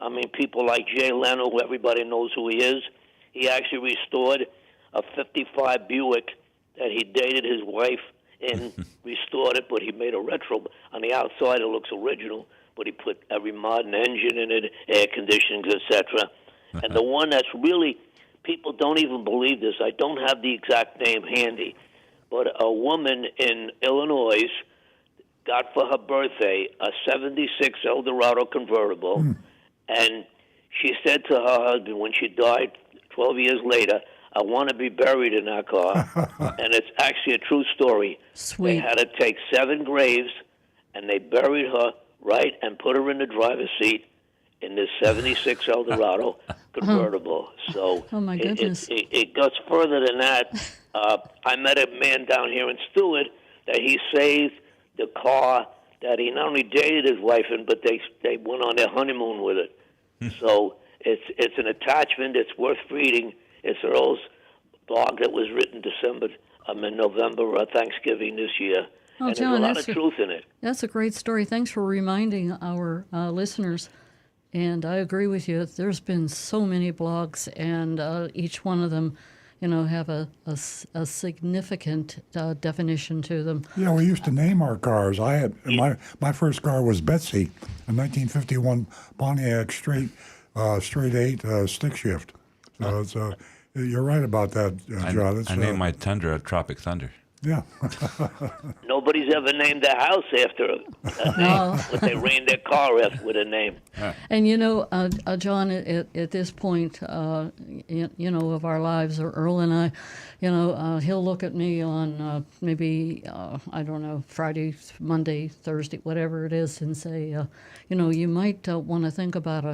I mean, people like Jay Leno, who everybody knows who he is, he actually restored a '55 Buick that he dated his wife in, restored it, but he made a retro. On the outside, it looks original, but he put every modern engine in it, air conditioning, etc. And the one that's really, people don't even believe this. I don't have the exact name handy, but a woman in Illinois got for her birthday a '76 Eldorado convertible, and she said to her husband when she died 12 years later, I want to be buried in that car. And it's actually a true story. Sweet. They had to take 7 graves, and they buried her right and put her in the driver's seat in this '76 Eldorado convertible. So Oh, my goodness. it goes further than that. I met a man down here in Stewart that he saved the car that he not only dated his wife in, but they went on their honeymoon with it. So it's an attachment. It's worth reading. It's Earl's blog that was written in November or Thanksgiving this year. Oh, and John, there's a lot that's of truth in it. That's a great story. Thanks for reminding our listeners. And I agree with you. There's been so many blogs, and each one of them, you know, have a significant definition to them. Yeah, we used to name our cars. I had my first car was Betsy, a 1951 Pontiac straight 8 stick shift. So it's you're right about that, John. I named my Tundra Tropic Thunder. Yeah. Nobody's ever named their house after a name, but they named their car with a name. And you know, John, at this point, you know, of our lives, or Earl and I, you know, he'll look at me on maybe I don't know, Friday, Monday, Thursday, whatever it is, and say, you know, you might want to think about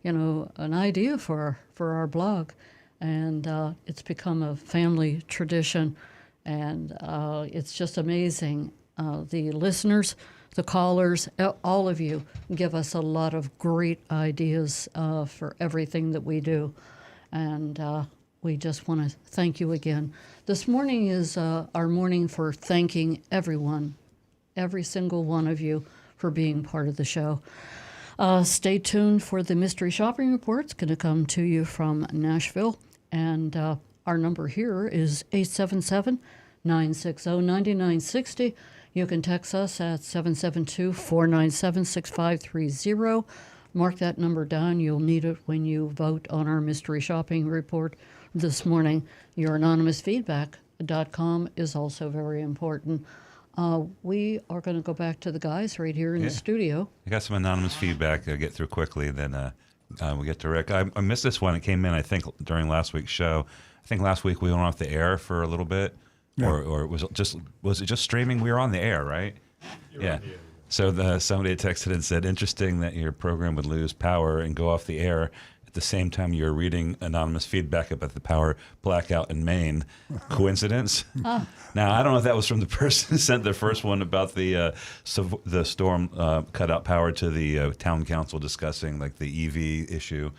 an idea for our blog, and it's become a family tradition. And it's just amazing. The listeners, the callers, all of you give us a lot of great ideas for everything that we do. And we just want to thank you again. This morning is our morning for thanking everyone, every single one of you, for being part of the show. Stay tuned for the Mystery Shopping Report. It's going to come to you from Nashville. And our number here is 877-960-9960. You can text us at 772-497-6530. Mark that number down. You'll need it when you vote on our Mystery Shopping Report this morning. YourAnonymousFeedback.com is also very important. We are going to go back to the guys right here in the studio. I got some anonymous feedback I'll get through quickly, then we'll get to Rick. I missed this one. It came in, I think, during last week's show. I think last week we went off the air for a little bit. Yeah. Or was it just streaming? We were on the air, right? Yeah. So somebody had texted and said, interesting that your program would lose power and go off the air at the same time you're reading anonymous feedback about the power blackout in Maine. Coincidence? Now, I don't know if that was from the person who sent the first one about the storm cut out power to the town council discussing like the EV issue.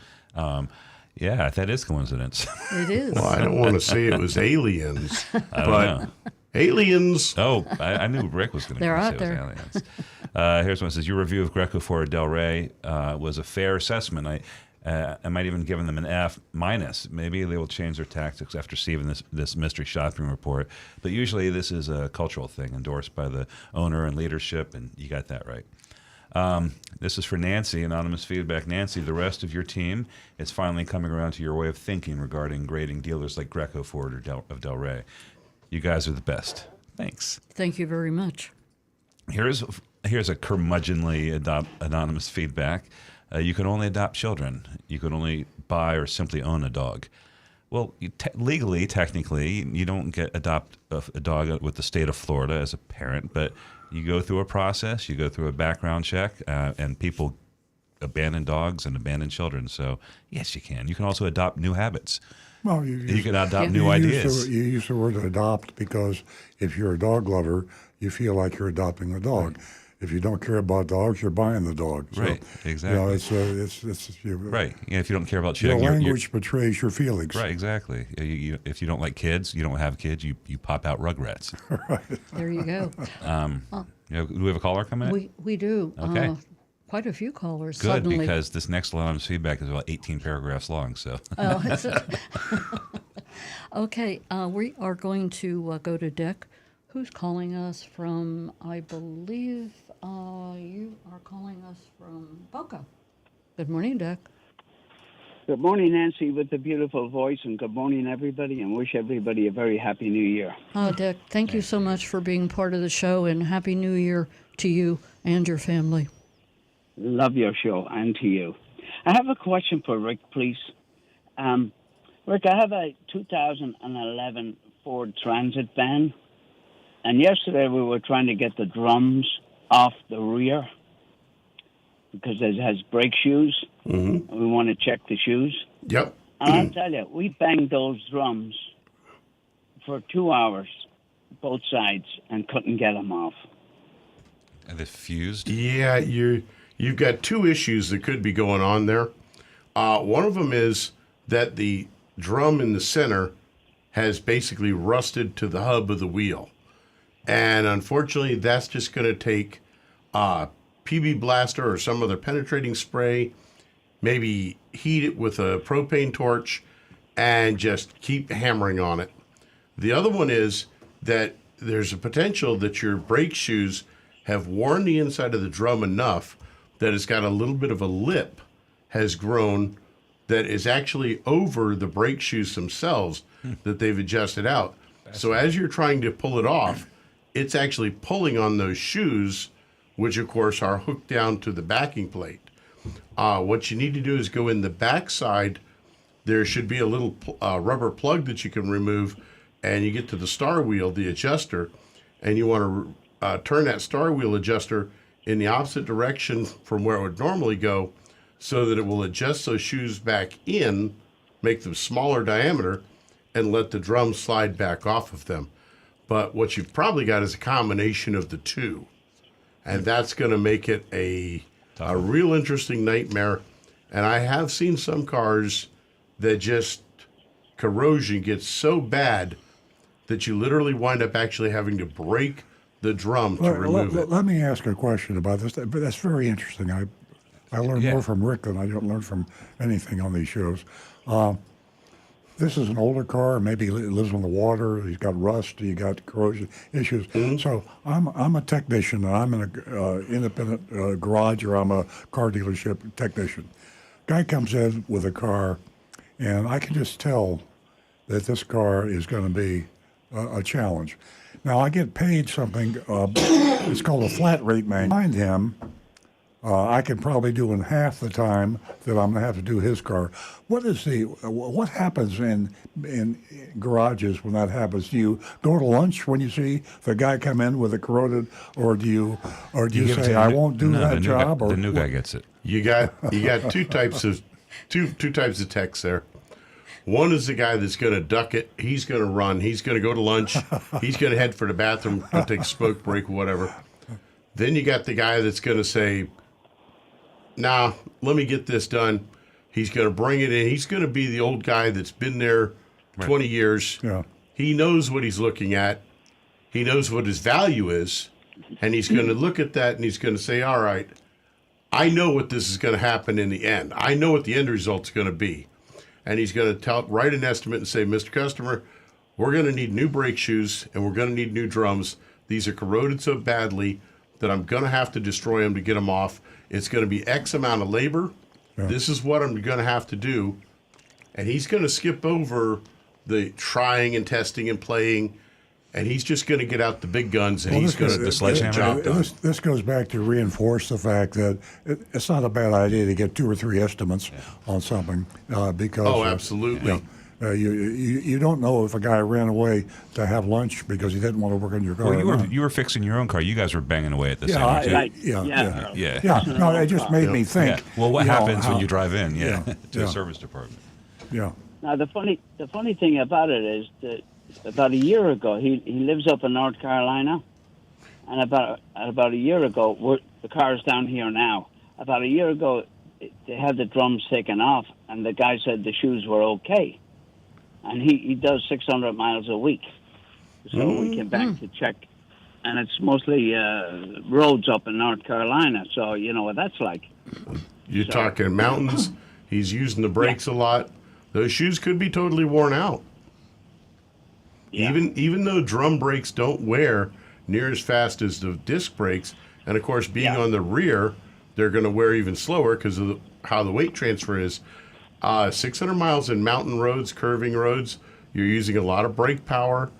Yeah, that is coincidence. It is. Well, I don't want to say it was aliens, I don't but know. aliens. Oh, I knew Rick was going to They're say out it was there. aliens. Here's one that says, your review of Greco for Del Rey was a fair assessment. I might even give them an F minus. Maybe they will change their tactics after receiving this mystery shopping report. But usually this is a cultural thing endorsed by the owner and leadership, and you got that right. This is for Nancy, anonymous feedback. Nancy, the rest of your team is finally coming around to your way of thinking regarding grading dealers like Greco, Ford, or Del Rey. You guys are the best. Thanks. Thank you very much. Here's a curmudgeonly anonymous feedback. You can only adopt children. You can only buy or simply own a dog. Well, legally, technically, you don't adopt a dog with the state of Florida as a parent, but you go through a process, you go through a background check, and people abandon dogs and abandon children. So, yes, you can. You can also adopt new habits. Well, You can adopt Yeah. new ideas. You use the word adopt because if you're a dog lover, you feel like you're adopting a dog. If you don't care about dogs, you're buying the dog. So, Right, exactly. You know, it's Right. Yeah, if you don't care about Your children, language betrays your feelings. right, exactly. If you don't like kids, you don't have kids, you pop out Rugrats. There you go. Do we have a caller coming in? We do. Okay. Quite a few callers Good, suddenly. because this next anonymous feedback is about 18 paragraphs long. So, Oh, it's okay. We are going to go to Dick, who's calling us from, I believe you are calling us from Boca. Good morning, Dick. Good morning, Nancy, with the beautiful voice, and good morning, everybody, and wish everybody a very happy New Year. Oh, Dick, thank you so much for being part of the show, and Happy New Year to you and your family. Love your show, and to you. I have a question for Rick, please. Rick, I have a 2011 Ford Transit van, and yesterday we were trying to get the drums off the rear because it has brake shoes. Mm-hmm. We want to check the shoes. Yep. And I'll tell you, we banged those drums for 2 hours, both sides, and couldn't get them off. are they fused? Yeah, you've got two issues that could be going on there. One of them is that the drum in the center has basically rusted to the hub of the wheel. And unfortunately, that's just going to take PB Blaster or some other penetrating spray, maybe heat it with a propane torch, and just keep hammering on it. The other one is that there's a potential that your brake shoes have worn the inside of the drum enough that it's got a little bit of a lip has grown that is actually over the brake shoes themselves that they've adjusted out. So as you're trying to pull it off, it's actually pulling on those shoes, which of course are hooked down to the backing plate. What you need to do is go in the back side. There should be a little rubber plug that you can remove, and you get to the star wheel, the adjuster, and you want to turn that star wheel adjuster in the opposite direction from where it would normally go so that it will adjust those shoes back in, make them smaller diameter, and let the drum slide back off of them. But what you've probably got is a combination of the two. And that's going to make it a real interesting nightmare. And I have seen some cars that just corrosion gets so bad that you literally wind up actually having to break the drum to remove it. Let me ask a question about this. But that's very interesting. I learned more from Rick than I don't learn from anything on these shows. This is an older car. Maybe it lives on the water. He's got rust. You got corrosion issues. Mm-hmm. So I'm a technician. And I'm in an independent garage, or I'm a car dealership technician. Guy comes in with a car, and I can just tell that this car is going to be a challenge. Now I get paid something. It's called a flat rate man. Find him I can probably do in half the time that I'm going to have to do his car. What happens in garages when that happens? Do you go to lunch when you see the guy come in with a corroded, or do you give it say to I the new- won't do no, that the new job? Guy, Or the new guy gets it. You got two types of two types of techs there. One is the guy that's going to duck it. He's going to run. He's going to go to lunch. He's going to head for the bathroom, go take a smoke break, or whatever. Then you got the guy that's going to say, "Nah, let me get this done." He's going to bring it in. He's going to be the old guy that's been there 20 years. Yeah. He knows what he's looking at. He knows what his value is, and he's going to look at that and he's going to say, "All right, I know what this is going to happen in the end. I know what the end result's going to be." And he's going to write an estimate and say, "Mr. Customer, we're going to need new brake shoes and we're going to need new drums. These are corroded so badly that I'm going to have to destroy them to get them off. It's going to be X amount of labor. This is what I'm going to have to do." And he's going to skip over the trying and testing and playing, and he's just going to get out the big guns and he's going to the sledgehammer. job done. This goes back to reinforce the fact that it's not a bad idea to get 2 or 3 estimates on something because Oh, absolutely. you don't know if a guy ran away to have lunch because he didn't want to work on your car. Well, or not. you were fixing your own car. You guys were banging away at the same I- time. Right. yeah. Yeah. No, it just made me think. Yeah. Well, what you know, happens when how- you drive in? Yeah. To Yeah. the service department. Yeah. Now the funny thing about it is that about a year ago he lives up in North Carolina, and about a year ago the car is down here now. About a year ago they had the drums taken off, and the guy said the shoes were okay, and he does 600 miles a week. So we came back to check, and it's mostly roads up in North Carolina. So you know what that's like. You're talking mountains. He's using the brakes a lot. Those shoes could be totally worn out. Yeah. Even though drum brakes don't wear near as fast as the disc brakes, and of course being on the rear, they're going to wear even slower because of how the weight transfer is. 600 miles in mountain roads, curving roads, you're using a lot of brake power.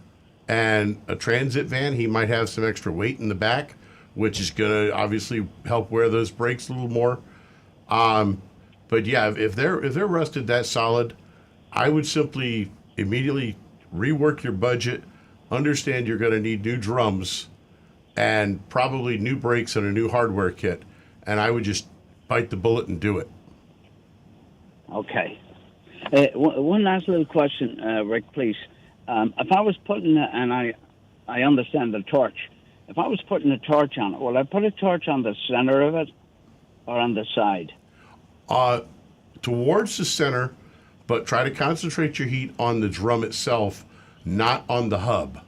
And a transit van, he might have some extra weight in the back, which is going to obviously help wear those brakes a little more. But yeah, if they're rusted that solid, I would simply immediately rework your budget. Understand you're going to need new drums and probably new brakes and a new hardware kit. And I would just bite the bullet and do it. Okay. One last little question, Rick, please. If I was putting, and I understand the torch, if I was putting a torch on it, will I put a torch on the center of it or on the side? Towards the center, but try to concentrate your heat on the drum itself, not on the hub.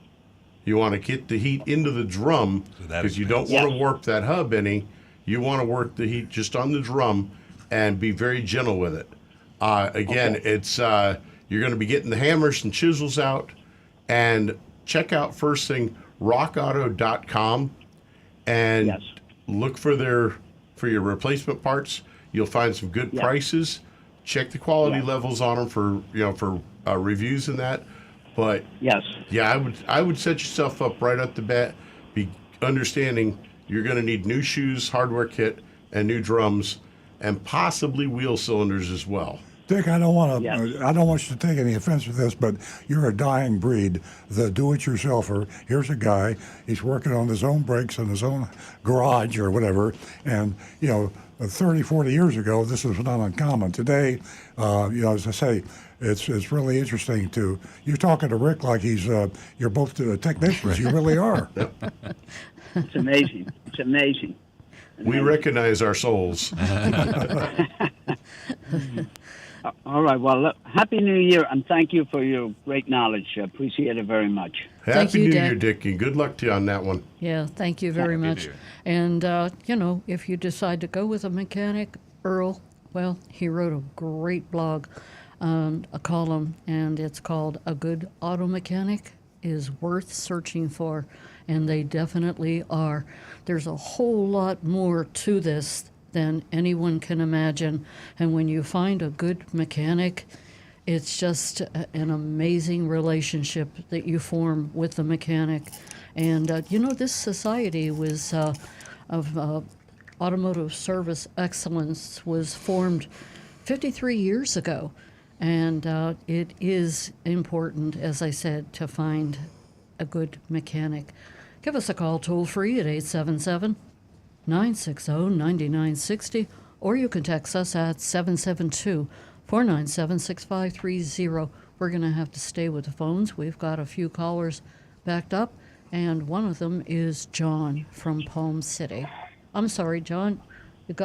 You want to get the heat into the drum because you don't want to warp that hub any. You want to work the heat just on the drum and be very gentle with it. It's you're going to be getting the hammers and chisels out, and check out first thing rockauto.com and look for your replacement parts. You'll find some good prices. Check the quality levels on them for reviews and that. But I would set yourself up right at the bat, be understanding you're going to need new shoes, hardware kit, and new drums, and possibly wheel cylinders as well. Dick, I don't want you to take any offense with this, but you're a dying breed. The do-it-yourselfer. Here's a guy. He's working on his own brakes in his own garage or whatever. And 30, 40 years ago, this was not uncommon. Today, as I say, it's really interesting to. You're talking to Rick like you're both technicians. You really are. It's amazing. It's amazing. We recognize our souls. All right. Well, look, Happy New Year, and thank you for your great knowledge. I appreciate it very much. Happy New Year, Dick, and good luck to you on that one. Yeah, thank you very much. And, if you decide to go with a mechanic, Earl, well, he wrote a great blog, a column, and it's called A Good Auto Mechanic is Worth Searching For, and they definitely are. There's a whole lot more to this than anyone can imagine. And when you find a good mechanic, it's just an amazing relationship that you form with the mechanic. And, this society was of Automotive Service Excellence was formed 53 years ago. And it is important, as I said, to find a good mechanic. Give us a call toll free at 877 960 9960, or you can text us at 772 497 6530. We're going to have to stay with the phones. We've got a few callers backed up, and one of them is John from Palm City. I'm sorry, John.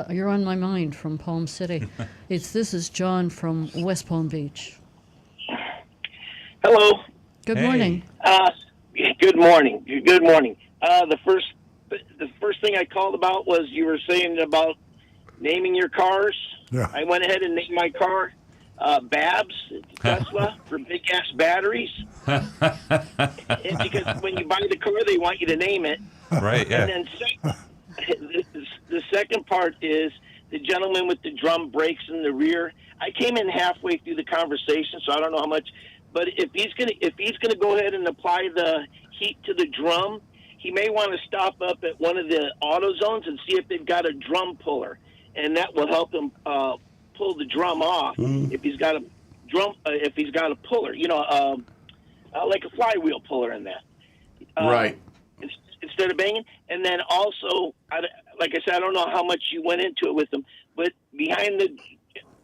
You're on my mind from Palm City. This is John from West Palm Beach. Hello. Good morning. Good morning. Good morning. The first thing I called about was you were saying about naming your cars. Yeah. I went ahead and named my car Babs Tesla for big ass batteries. And because when you buy the car, they want you to name it. Right. Yeah. And then the second part is the gentleman with the drum brakes in the rear. I came in halfway through the conversation, so I don't know how much. But if he's gonna go ahead and apply the heat to the drum, he may want to stop up at one of the auto zones and see if they've got a drum puller, and that will help him pull the drum off if he's got a drum. If he's got a puller, like a flywheel puller in that. Right. Instead of banging. And then also, like I said, I don't know how much you went into it with them, but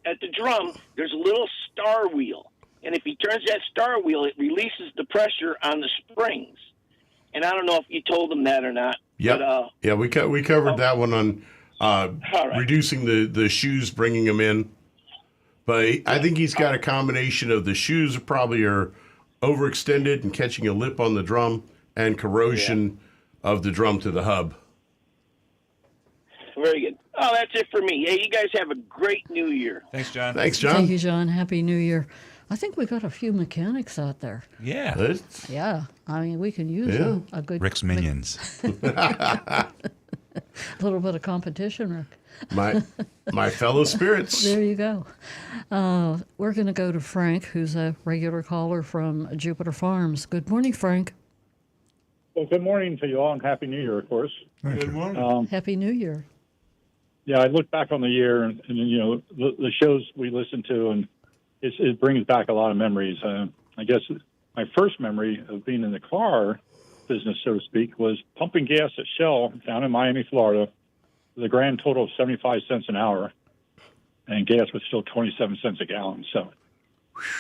at the drum, there's a little star wheel. And if he turns that star wheel, it releases the pressure on the springs. And I don't know if you told him that or not. Yep. But, we covered that one on right. reducing the shoes, bringing them in. But I think he's got a combination of the shoes probably are overextended and catching a lip on the drum, and corrosion of the drum to the hub. Very good. Oh, that's it for me. Hey, you guys have a great New Year. Thanks, John. Thanks, John. Thank you, John. Happy New Year. I think we got a few mechanics out there. Yeah. Yeah. I mean, we can use a good... Rick's Minions. A little bit of competition, Rick. My fellow spirits. There you go. We're going to go to Frank, who's a regular caller from Jupiter Farms. Good morning, Frank. Well, good morning to you all, and Happy New Year, of course. Good morning. Happy New Year. Yeah, I look back on the year, and the shows we listen to, and it brings back a lot of memories. I guess my first memory of being in the car business, so to speak, was pumping gas at Shell down in Miami, Florida, with a grand total of 75 cents an hour, and gas was still 27 cents a gallon. So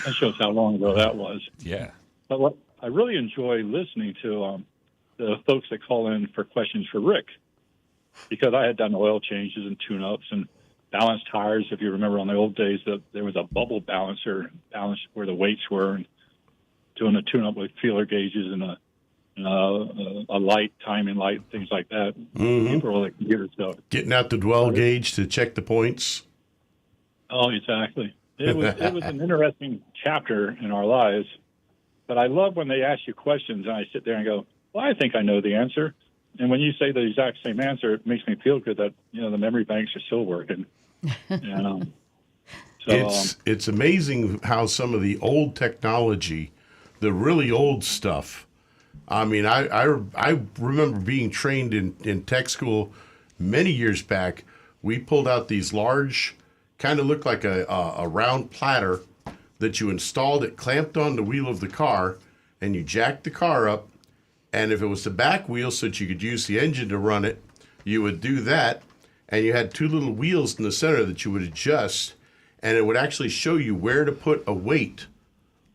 that shows how long ago that was. Yeah. But what I really enjoy listening to the folks that call in for questions for Rick, because I had done oil changes and tune-ups and balanced tires. If you remember on the old days, there was a bubble balancer, balanced where the weights were, and doing a tune-up with feeler gauges and a light, timing light, things like that. People like computer stuff. Getting out the dwell gauge to check the points. Oh, exactly. It was an interesting chapter in our lives, but I love when they ask you questions and I sit there and go, well, I think I know the answer. And when you say the exact same answer, it makes me feel good that, the memory banks are still working. And, it's amazing how some of the old technology, the really old stuff. I mean, I remember being trained in tech school many years back. We pulled out these large, kind of looked like a round platter that you installed it clamped on the wheel of the car, and you jacked the car up. And if it was the back wheel so that you could use the engine to run it, you would do that. And you had two little wheels in the center that you would adjust, and it would actually show you where to put a weight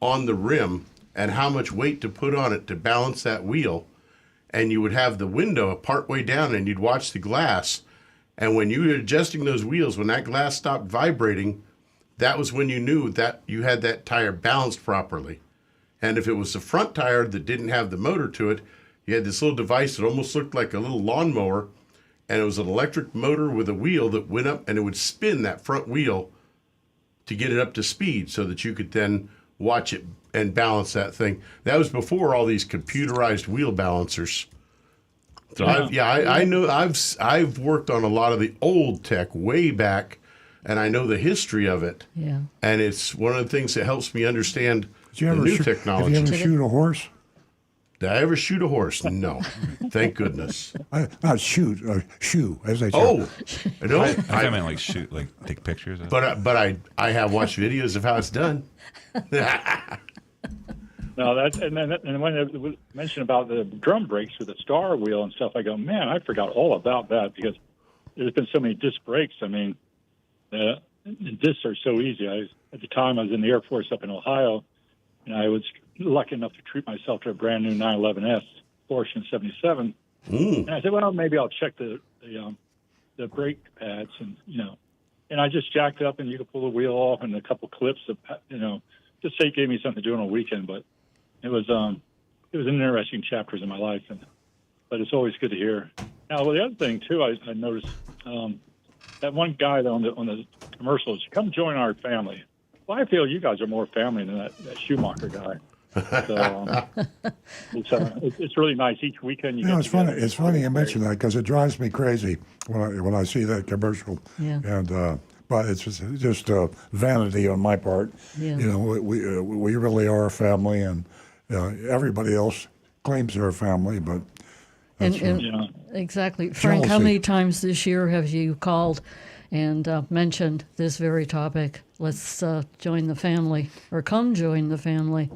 on the rim and how much weight to put on it to balance that wheel. And you would have the window partway down, and you'd watch the glass. And when you were adjusting those wheels, when that glass stopped vibrating, that was when you knew that you had that tire balanced properly. And if it was the front tire that didn't have the motor to it, you had this little device that almost looked like a little lawnmower, and it was an electric motor with a wheel that went up, and it would spin that front wheel to get it up to speed so that you could then watch it and balance that thing. That was before all these computerized wheel balancers. So I know I've worked on a lot of the old tech way back, and I know the history of it. Yeah. And it's one of the things that helps me understand the new technology. Did you ever shoot a horse? Did I ever shoot a horse? No. Thank goodness. Not shoot, shoe, as they say. Oh, no. I think I meant like shoot, like take pictures. Of it. But I have watched videos of how it's done. No, and when it was mentioned about the drum brakes with the star wheel and stuff, I go, man, I forgot all about that because there's been so many disc brakes. I mean, the discs are so easy. At the time, I was in the Air Force up in Ohio, and I was lucky enough to treat myself to a brand new 911S Porsche in '77. And I said, well, maybe I'll check the brake pads, and and I just jacked up, and you could pull the wheel off, and a couple clips of just say it gave me something to do on a weekend, but. It was an interesting chapters in my life, but it's always good to hear. Now, well, the other thing too, I noticed that one guy on the commercials, come join our family. Well, I feel you guys are more family than that Schumacher guy. So it's really nice each weekend. It's funny. It's funny you mention that because it drives me crazy when I see that commercial. Yeah. And but it's just vanity on my part. Yeah. We really are a family, and everybody else claims they're a family, but. Exactly. Frank, Jealousy. how many times this year have you called and mentioned this very topic? Let's join the family, or come join the family.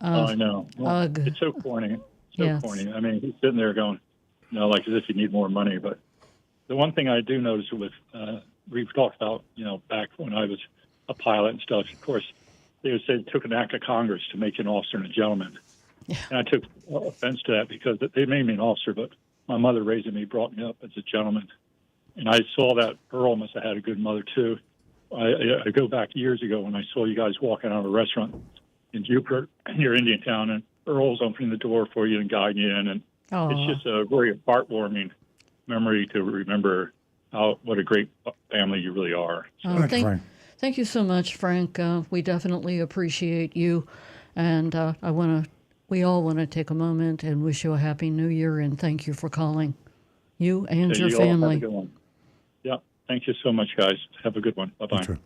I know. Well, it's so corny. Corny. I mean, he's sitting there going, like as if you need more money. But the one thing I do notice with, we've talked about, back when I was a pilot and stuff, of course, they would say it took an act of Congress to make you an officer and a gentleman. Yeah. And I took offense to that because they made me an officer, but my mother raising me brought me up as a gentleman. And I saw that Earl must have had a good mother, too. I go back years ago when I saw you guys walking out of a restaurant in Jupiter near Indiantown, and Earl's opening the door for you and guiding you in. And it's just a very heartwarming memory to remember what a great family you really are. So. Thank you so much, Frank. We definitely appreciate you, and we all want to take a moment and wish you a happy New Year, and thank you for calling. You and your family. All have a good one. Yeah, thank you so much, guys. Have a good one. Bye-bye.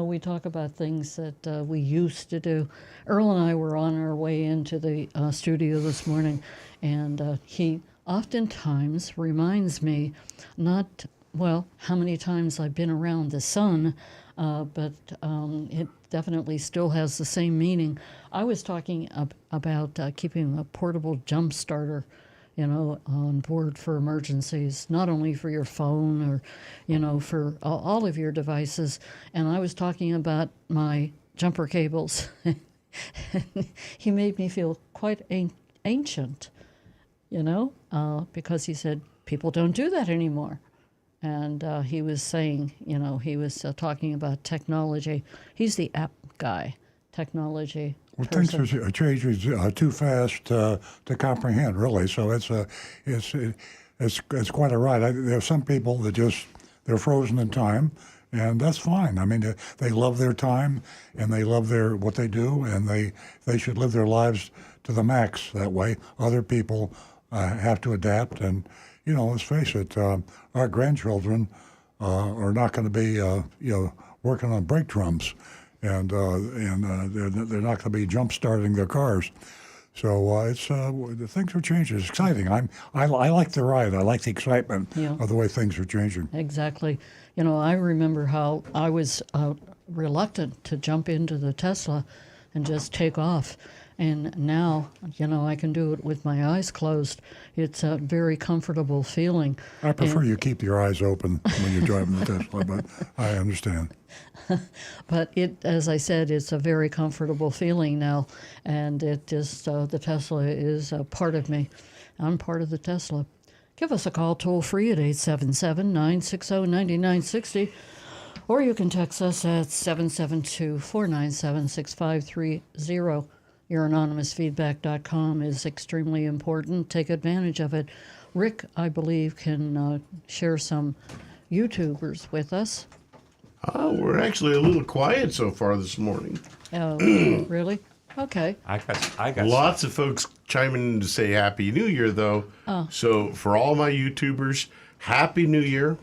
We talk about things that we used to do. Earl and I were on our way into the studio this morning, and he oftentimes reminds me how many times I've been around the sun, but it definitely still has the same meaning. I was talking about keeping a portable jump starter, on board for emergencies, not only for your phone or, for all of your devices. And I was talking about my jumper cables. He made me feel quite ancient, because he said people don't do that anymore. And he was saying, he was talking about technology. He's the app guy, technology. Well, things are changing too fast to comprehend, really. So it's quite a ride. There are some people that they're frozen in time, and that's fine. I mean, they love their time, and they love what they do, and they should live their lives to the max that way. Other people have to adapt, and let's face it, our grandchildren are not going to be working on brake drums. And they're not going to be jump starting their cars, so the things are changing. It's exciting. I like the ride. I like the excitement of the way things are changing. Exactly. I remember how I was reluctant to jump into the Tesla and just take off. And now, I can do it with my eyes closed. It's a very comfortable feeling. I prefer you keep your eyes open when you're driving the Tesla, but I understand. But as I said, it's a very comfortable feeling now, and it just the Tesla is a part of me. I'm part of the Tesla. Give us a call toll free at 877-960-9960, or you can text us at 772-497-6530. Your anonymousfeedback.com is extremely important. Take advantage of it. Rick, I believe, can share some YouTubers with us. We're actually a little quiet so far this morning. Oh, really? Okay. I got lots of folks chiming in to say Happy New Year, though. So for all my YouTubers, Happy New Year.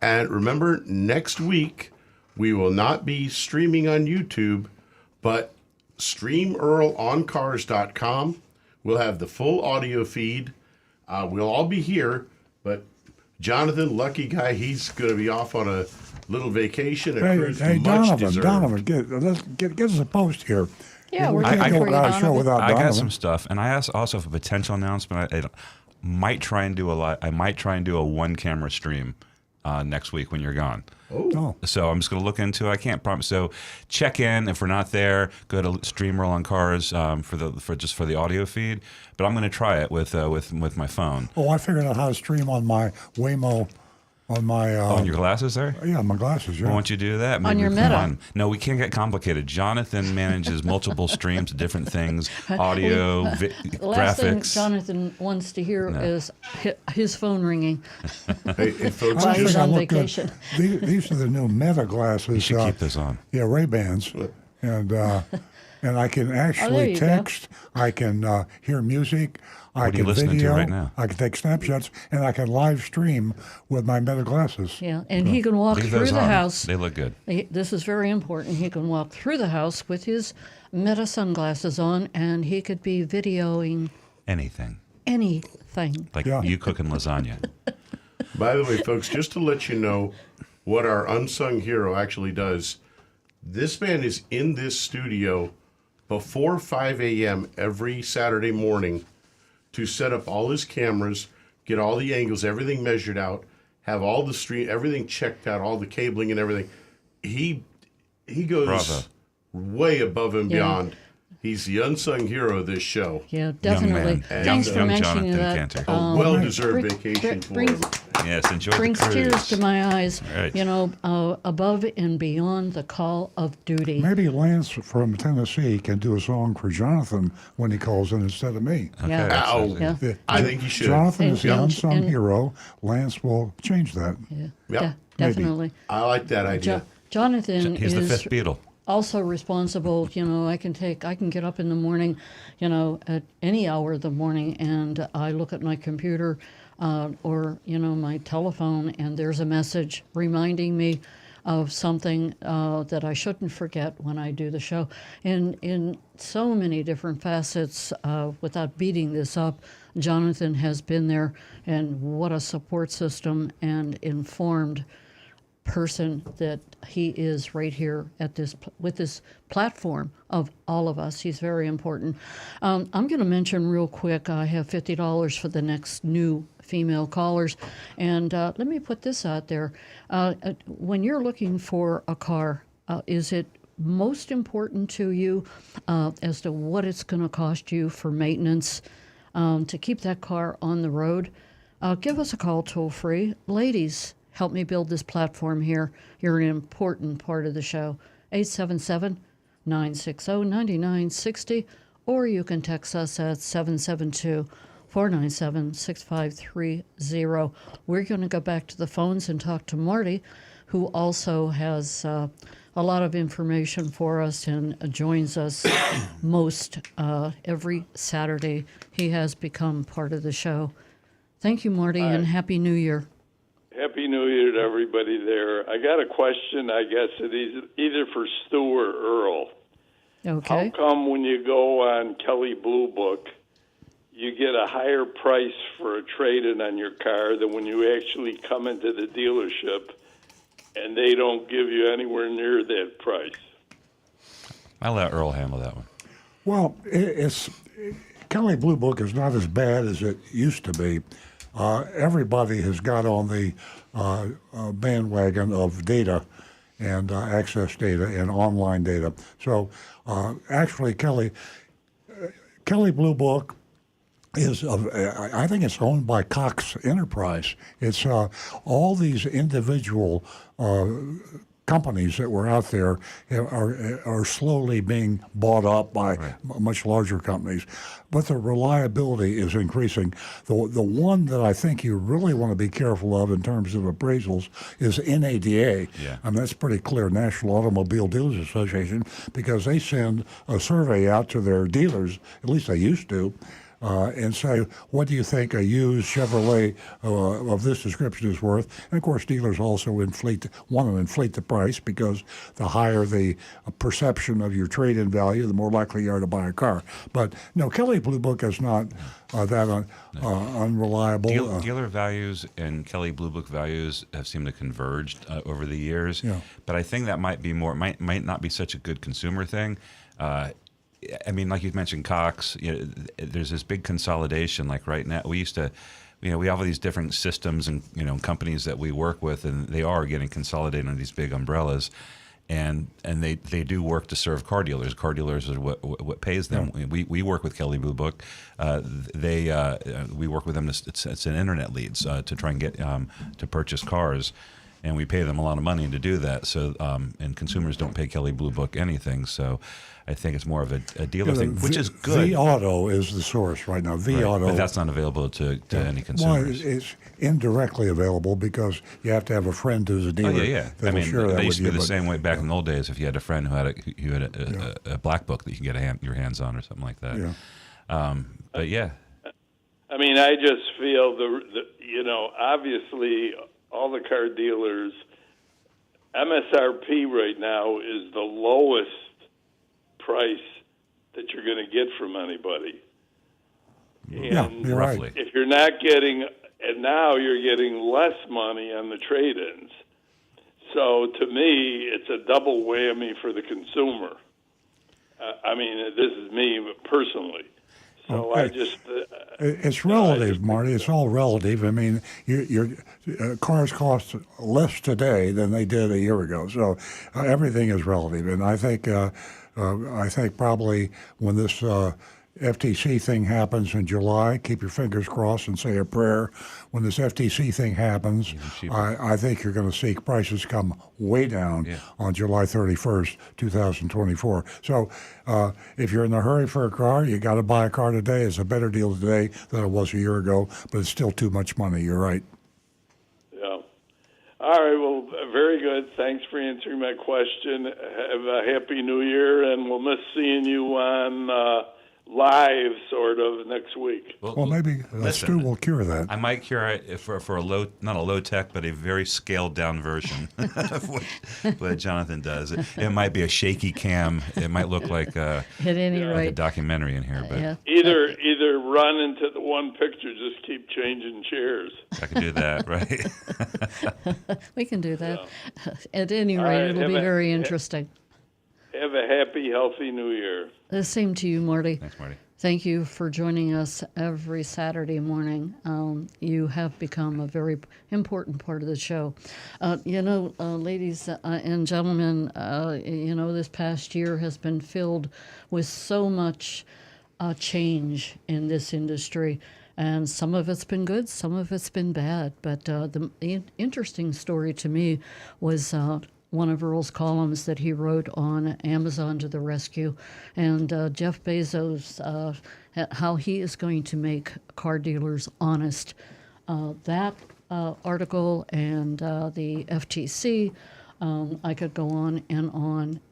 And remember, next week, we will not be streaming on YouTube, but streamearloncars.com. We'll have the full audio feed. We'll all be here, but Jonathan, lucky guy, he's going to be off on a little vacation, a cruise much deserved. Donovan, get us a post here. Yeah, we we're can't looking go for you, without a show Donovan. without I Donovan. got some stuff, and I also have a potential announcement. I might try and do I might try and do a one-camera stream next week when you're gone. Oh. So I'm just going to look into it. I can't promise. So check in. If we're not there, go to Stream Roll on Cars for the audio feed. But I'm going to try it with my phone. Oh, I figured out how to stream on my Waymo. On my On your glasses there? Yeah, my glasses. Yeah. Why don't you do that? On your Meta. No, we can't get complicated. Jonathan manages multiple streams of different things, audio, Last thing graphics. Jonathan wants to hear is his phone ringing Hey, folks, while I he's think I on look good. vacation. These are the new Meta glasses. You should keep this on. Yeah, Ray-Bans. And I can there actually you go. text. I can hear music. I What are you can listening to video. right now? I can take snapshots, and I can live stream with my Meta glasses. Yeah, and he can walk Leave through those the on. house. They look good. This is very important. He can walk through the house with his Meta sunglasses on, and he could be videoing Anything. anything. Like Yeah. you cooking lasagna. by the way, folks, just to let you know what our unsung hero actually does, this man is in this studio before 5 a.m. every Saturday morning to set up all his cameras, get all the angles, everything measured out, have all the stream, everything checked out, all the cabling and everything. He goes Bravo. way above and Yeah. beyond. He's the unsung hero of this show. Yeah, definitely. man. Thanks Young for mentioning Jonathan that. Cantor. A well-deserved bring- vacation for brings- him. Yes, enjoy Brings the cruise. tears to my eyes. Right. You know, above and beyond the call of duty. Maybe Lance from Tennessee can do a song for Jonathan when he calls in instead of me. Okay, Yeah. that's- Ow. Yeah. I think he should. Jonathan is the And- unsung and- hero. Lance will change that. Yeah, Yep. definitely. I like that idea. Jonathan He's the is fifth Beatle. also responsible. You know, I can get up in the morning, you know, at any hour of the morning, and I look at my computer or, you know, my telephone, and there's a message reminding me of something that I shouldn't forget when I do the show. And in so many different facets, without beating this up, Jonathan has been there, and what a support system and informed person that he is right here at this with this platform of all of us. He's very important. I'm going to mention real quick, I have $50 for the next new female callers, and let me put this out there. When you're looking for a car, is it most important to you as to what it's going to cost you for maintenance to keep that car on the road? Give us a call toll free. Ladies, help me build this platform here. You're an important part of the show. 877-960-9960, or you can text us at 772-497-6530. We're going to go back to the phones and talk to Marty, who also has a lot of information for us and joins us most every Saturday. He has become part of the show. Thank you, Marty, and Happy New Year. Happy New Year to everybody there. I got a question, I guess it is either for Stu or Earl. Okay. How come when you go on Kelley Blue Book, you get a higher price for a trade-in on your car than when you actually come into the dealership and they don't give you anywhere near that price? I'll let Earl handle that one. Well, it's Kelley Blue Book is not as bad as it used to be. Everybody has got on the bandwagon of data and access data and online data. So actually, Kelley Blue Book is, I think it's owned by Cox Enterprise. It's all these individual companies that were out there are slowly being bought up by much larger companies, but the reliability is increasing. The one that I think you really want to be careful of in terms of appraisals is NADA. Yeah. And that's pretty clear, National Automobile Dealers Association, because they send a survey out to their dealers, at least they used to, and say, what do you think a used Chevrolet of this description is worth? And of course, dealers also want to inflate the price, because the higher the perception of your trade-in value, the more likely you are to buy a car. But no, Kelley Blue Book is not that unreliable. Dealer values and Kelley Blue Book values have seemed to converge over the years. Yeah. But I think that might might not be such a good consumer thing. I mean, like you mentioned, Cox. There's this big consolidation. Like right now, we used to, we have all these different systems and companies that we work with, and they are getting consolidated under these big umbrellas. And they do work to serve car dealers. Car dealers are what pays them. Yeah. We work with Kelley Blue Book. We work with them. It's an internet leads to try and get to purchase cars, and we pay them a lot of money to do that. So and consumers don't pay Kelley Blue Book anything. So I think it's more of a dealer thing, which is good. V-Auto is the source right now. V-Auto, but that's not available to any consumers. Well, it's indirectly available because you have to have a friend who's a dealer. Oh, yeah. I mean, share that they used to with be you, the same way back in the old days. If you had a friend who had a black book that you could get your hands on or something like that. Yeah. But yeah. I mean, I just feel obviously all the car dealers, MSRP right now is the lowest price that you're going to get from anybody. And you're roughly. If you're not getting, and now you're getting less money on the trade-ins. So to me, it's a double whammy for the consumer. I mean, this is me personally. So I just... it's relative, Marty. It's all relative. I mean, your cars cost less today than they did a year ago. So everything is relative. And I think probably when this FTC thing happens in July, keep your fingers crossed and say a prayer. When this FTC thing happens, I think you're going to see prices come way down on July 31st, 2024. So if you're in a hurry for a car, you got to buy a car today. It's a better deal today than it was a year ago, but it's still too much money. You're right. Yeah. All right. Well, very good. Thanks for answering my question. Have a happy New Year, and we'll miss seeing you on live sort of next week. Well, maybe Stu will cure that. I might cure it for a not a low tech, but a very scaled down version of what Jonathan does. It might be a shaky cam. It might look like at any rate, like a documentary in here. But either run into the one picture, just keep changing chairs. I can do that, right? We can do that. At any rate, it'll be very interesting. Have a happy, healthy New Year. The same to you, Marty. Thanks, Marty. Thank you for joining us every Saturday morning. You have become a very important part of the show. Ladies and gentlemen, this past year has been filled with so much change in this industry. And some of it's been good, some of it's been bad. But the interesting story to me was one of Earl's columns that he wrote on Amazon to the Rescue, and Jeff Bezos, how he is going to make car dealers honest. That article and the FTC, I could go on,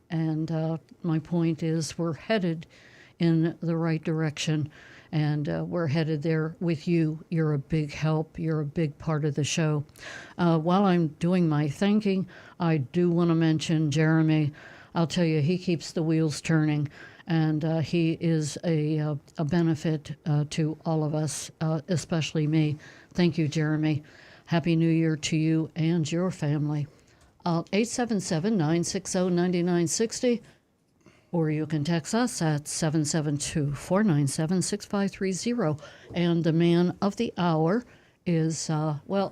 and my point is we're headed in the right direction, and we're headed there with you. You're a big help. You're a big part of the show. While I'm doing my thanking, I do want to mention Jeremy. I'll tell you, he keeps the wheels turning, and he is a benefit to all of us, especially me. Thank you, Jeremy. Happy New Year to you and your family. 877-960-9960. Or you can text us at 772-497-6530. And the man of the hour is,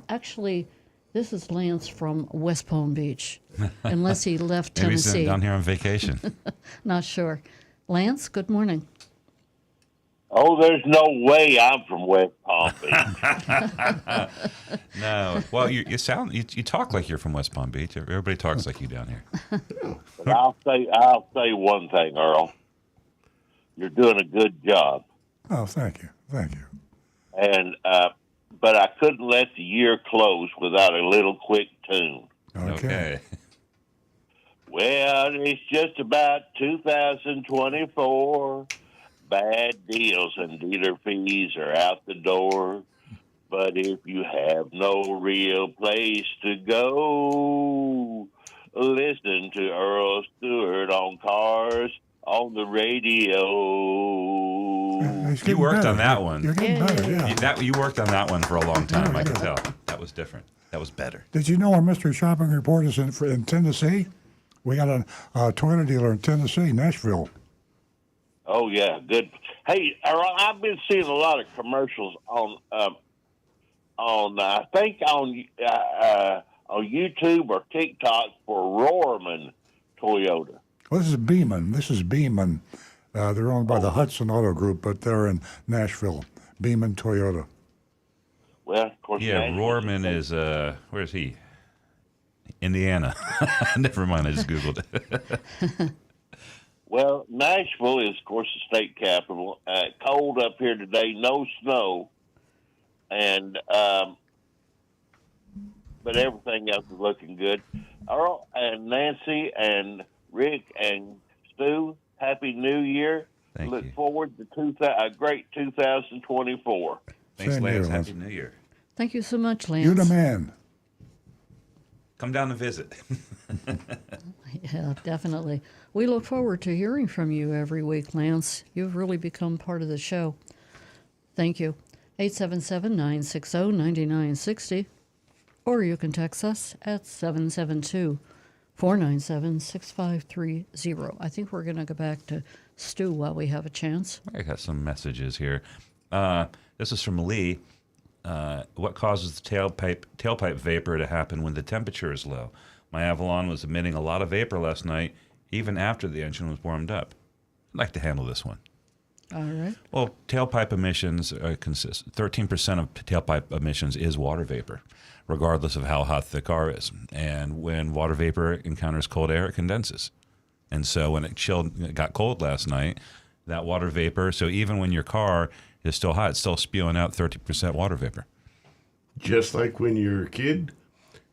actually, this is Lance from West Palm Beach, unless he left Tennessee. Maybe he's down here on vacation. Not sure. Lance, good morning. Oh, there's no way I'm from West Palm Beach. No. Well, you talk like you're from West Palm Beach. Everybody talks like you down here. But I'll say one thing, Earl. You're doing a good job. Oh, thank you. And but I couldn't let the year close without a little quick tune. Okay. Well, it's just about 2024. bad deals and dealer fees are out the door. But if you have no real place to go, listen to Earl Stewart on Cars on the radio. You worked on that one. You're getting better, yeah. You worked on that one for a long time, I can tell. That was different. That was better. Did you know our mystery shopping report is in Tennessee? We got a Toyota dealer in Tennessee, Nashville. Oh, yeah, good. Hey, Earl, I've been seeing a lot of commercials on I think on YouTube or TikTok for Rohrman Toyota. Well, this is Beaman. They're owned by the Hudson Auto Group, but they're in Nashville. Beaman Toyota. Well, of course. Yeah, Rohrman is, where is he? Indiana. Never mind, I just Googled it. Well, Nashville is, of course, the state capital. Cold up here today, no snow. And but everything else is looking good. Earl and Nancy and Rick and Stu, Happy New Year. Look forward to a great 2024. Thanks, Same Lance. here, Happy New Year. Thank you so much, Lance. You're the man. Come down and visit. Yeah, definitely. We look forward to hearing from you every week, Lance. You've really become part of the show. Thank you. 877-960-9960. Or you can text us at 772-497-6530. I think we're going to go back to Stu while we have a chance. I got some messages here. This is from Lee. What causes the tailpipe vapor to happen when the temperature is low? My Avalon was emitting a lot of vapor last night, even after the engine was warmed up. I'd like to handle this one. All right. Well, tailpipe emissions consist 13% of tailpipe emissions is water vapor, regardless of how hot the car is. And when water vapor encounters cold air, it condenses. And so when it got cold last night, that water vapor, so even when your car is still hot, it's still spewing out 30% water vapor. Just like when you're a kid,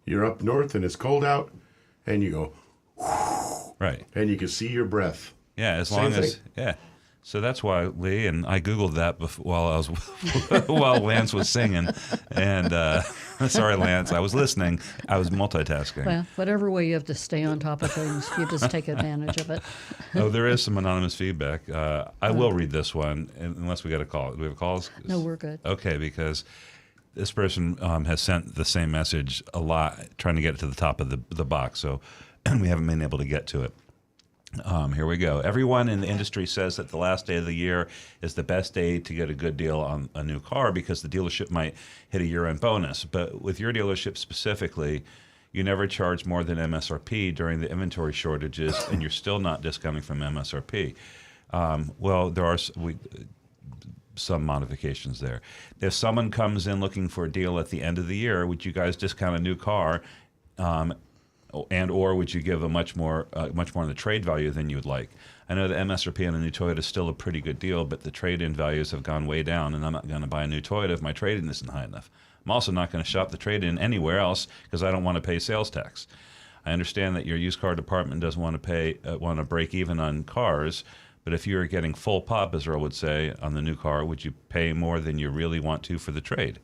you're up north and it's cold out, and you go, right, and you can see your breath. Yeah, as Same long as thing. yeah. So that's why, Lee, and I Googled that while I was while Lance was singing. And sorry, Lance, I was listening. I was multitasking. Well, whatever way you have to stay on top of things, you just take advantage of it. Oh, there is some anonymous feedback. I will read this one, unless we got a call. Do we have calls? No, we're good. Okay, because this person has sent the same message a lot, trying to get it to the top of the box. So we haven't been able to get to it. Here we go. Everyone in the industry says that the last day of the year is the best day to get a good deal on a new car because the dealership might hit a year-end bonus. But with your dealership specifically, you never charge more than MSRP during the inventory shortages, and you're still not discounting from MSRP. Well, there are some modifications there. If someone comes in looking for a deal at the end of the year, would you guys discount a new car? And or would you give a much more in the trade value than you would like? I know the MSRP on a new Toyota is still a pretty good deal, but the trade-in values have gone way down, and I'm not going to buy a new Toyota if my trade-in isn't high enough. I'm also not going to shop the trade-in anywhere else because I don't want to pay sales tax. I understand that your used car department doesn't want to break even on cars, but if you're getting full pop, as Earl would say, on the new car, would you pay more than you really want to for the trade?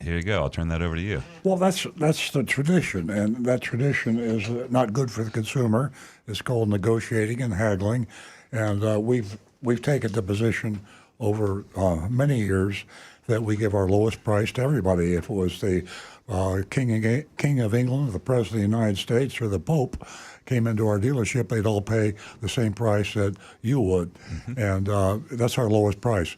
Here you go. I'll turn that over to you. Well, that's the tradition, and that tradition is not good for the consumer. It's called negotiating and haggling, and we've taken the position over many years that we give our lowest price to everybody. If it was the King of England, the President of the United States, or the Pope came into our dealership, they'd all pay the same price that you would, and that's our lowest price.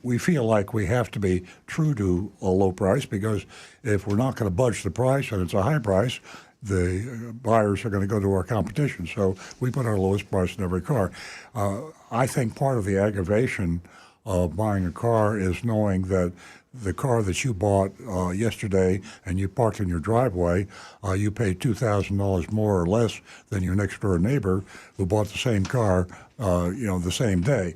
We feel like we have to be true to a low price because if we're not going to budge the price and it's a high price, the buyers are going to go to our competition. So we put our lowest price in every car. I think part of the aggravation of buying a car is knowing that the car that you bought yesterday and you parked in your driveway, you paid $2,000 more or less than your next door neighbor who bought the same car, the same day.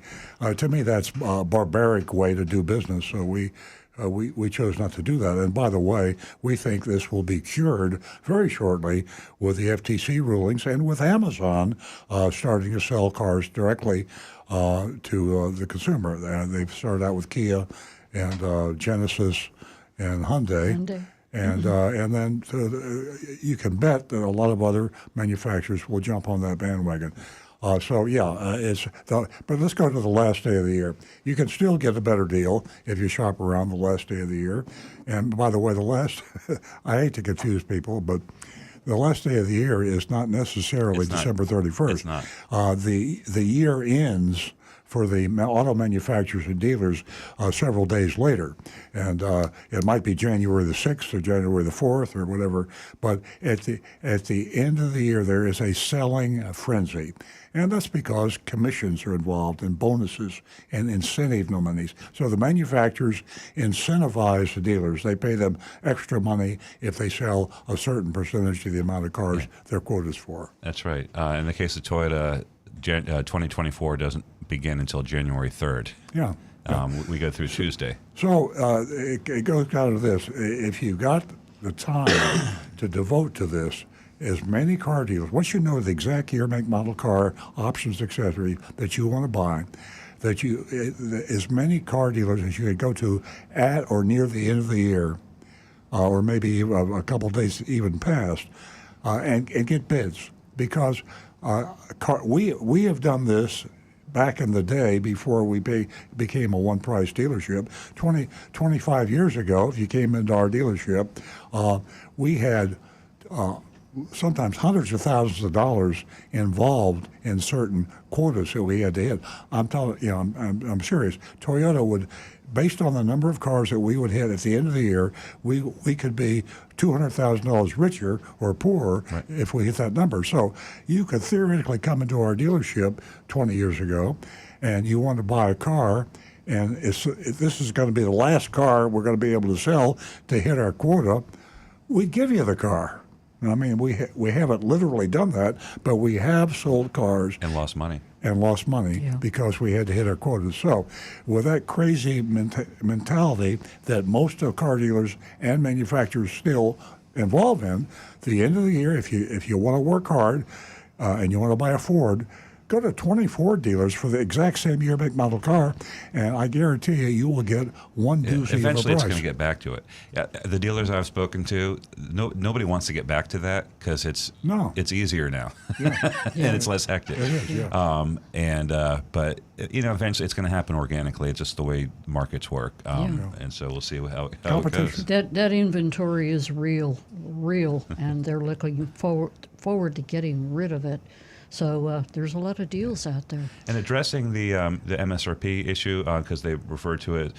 To me, that's a barbaric way to do business. So we we chose not to do that. And by the way, we think this will be cured very shortly with the FTC rulings and with Amazon starting to sell cars directly to the consumer. They've started out with Kia and Genesis and Hyundai. And then you can bet that a lot of other manufacturers will jump on that bandwagon. But let's go to the last day of the year. You can still get a better deal if you shop around the last day of the year. And by the way, I hate to confuse people, but the last day of the year is not necessarily December 31st. It's not. The year ends for the auto manufacturers and dealers several days later. And it might be January the 6th or January the 4th or whatever. But at the end of the year, there is a selling frenzy. And that's because commissions are involved and bonuses and incentive monies. So the manufacturers incentivize the dealers. They pay them extra money if they sell a certain percentage of the amount of cars their quote is for. That's right. In the case of Toyota, 2024 doesn't begin until January 3rd. Yeah. We go through Tuesday. So it goes down to this. If you've got the time to devote to this, as many car dealers, once you know the exact year, make, model, car, options, etc., that you want to buy, as many car dealers as you can go to at or near the end of the year, or maybe a couple of days even past, and get bids. Because we have done this back in the day before we became a one-price dealership. 25 years ago, if you came into our dealership, we had sometimes hundreds of thousands of dollars involved in certain quotas that we had to hit. I'm serious. Toyota would, based on the number of cars that we would hit at the end of the year, we could be $200,000 richer or poorer if we hit that number. So you could theoretically come into our dealership 20 years ago, and you want to buy a car, and this is going to be the last car we're going to be able to sell to hit our quota. We'd give you the car. I mean, we haven't literally done that, but we have sold cars and lost money. Because we had to hit our quotas. So with that crazy mentality that most of car dealers and manufacturers still involve in, the end of the year, if you want to work hard and you want to buy a Ford, go to 20 Ford dealers for the exact same year, make, model car, and I guarantee you will get one doozy of a price. Eventually, it's going to get back to it. Yeah, the dealers I've spoken to, nobody wants to get back to that because it's easier now, and it's less hectic. It is, yeah. But eventually, it's going to happen organically. It's just the way markets work, and so we'll see how it goes. That inventory is real, and they're looking forward to getting rid of it. So there's a lot of deals out there. And addressing the MSRP issue, because they refer to it,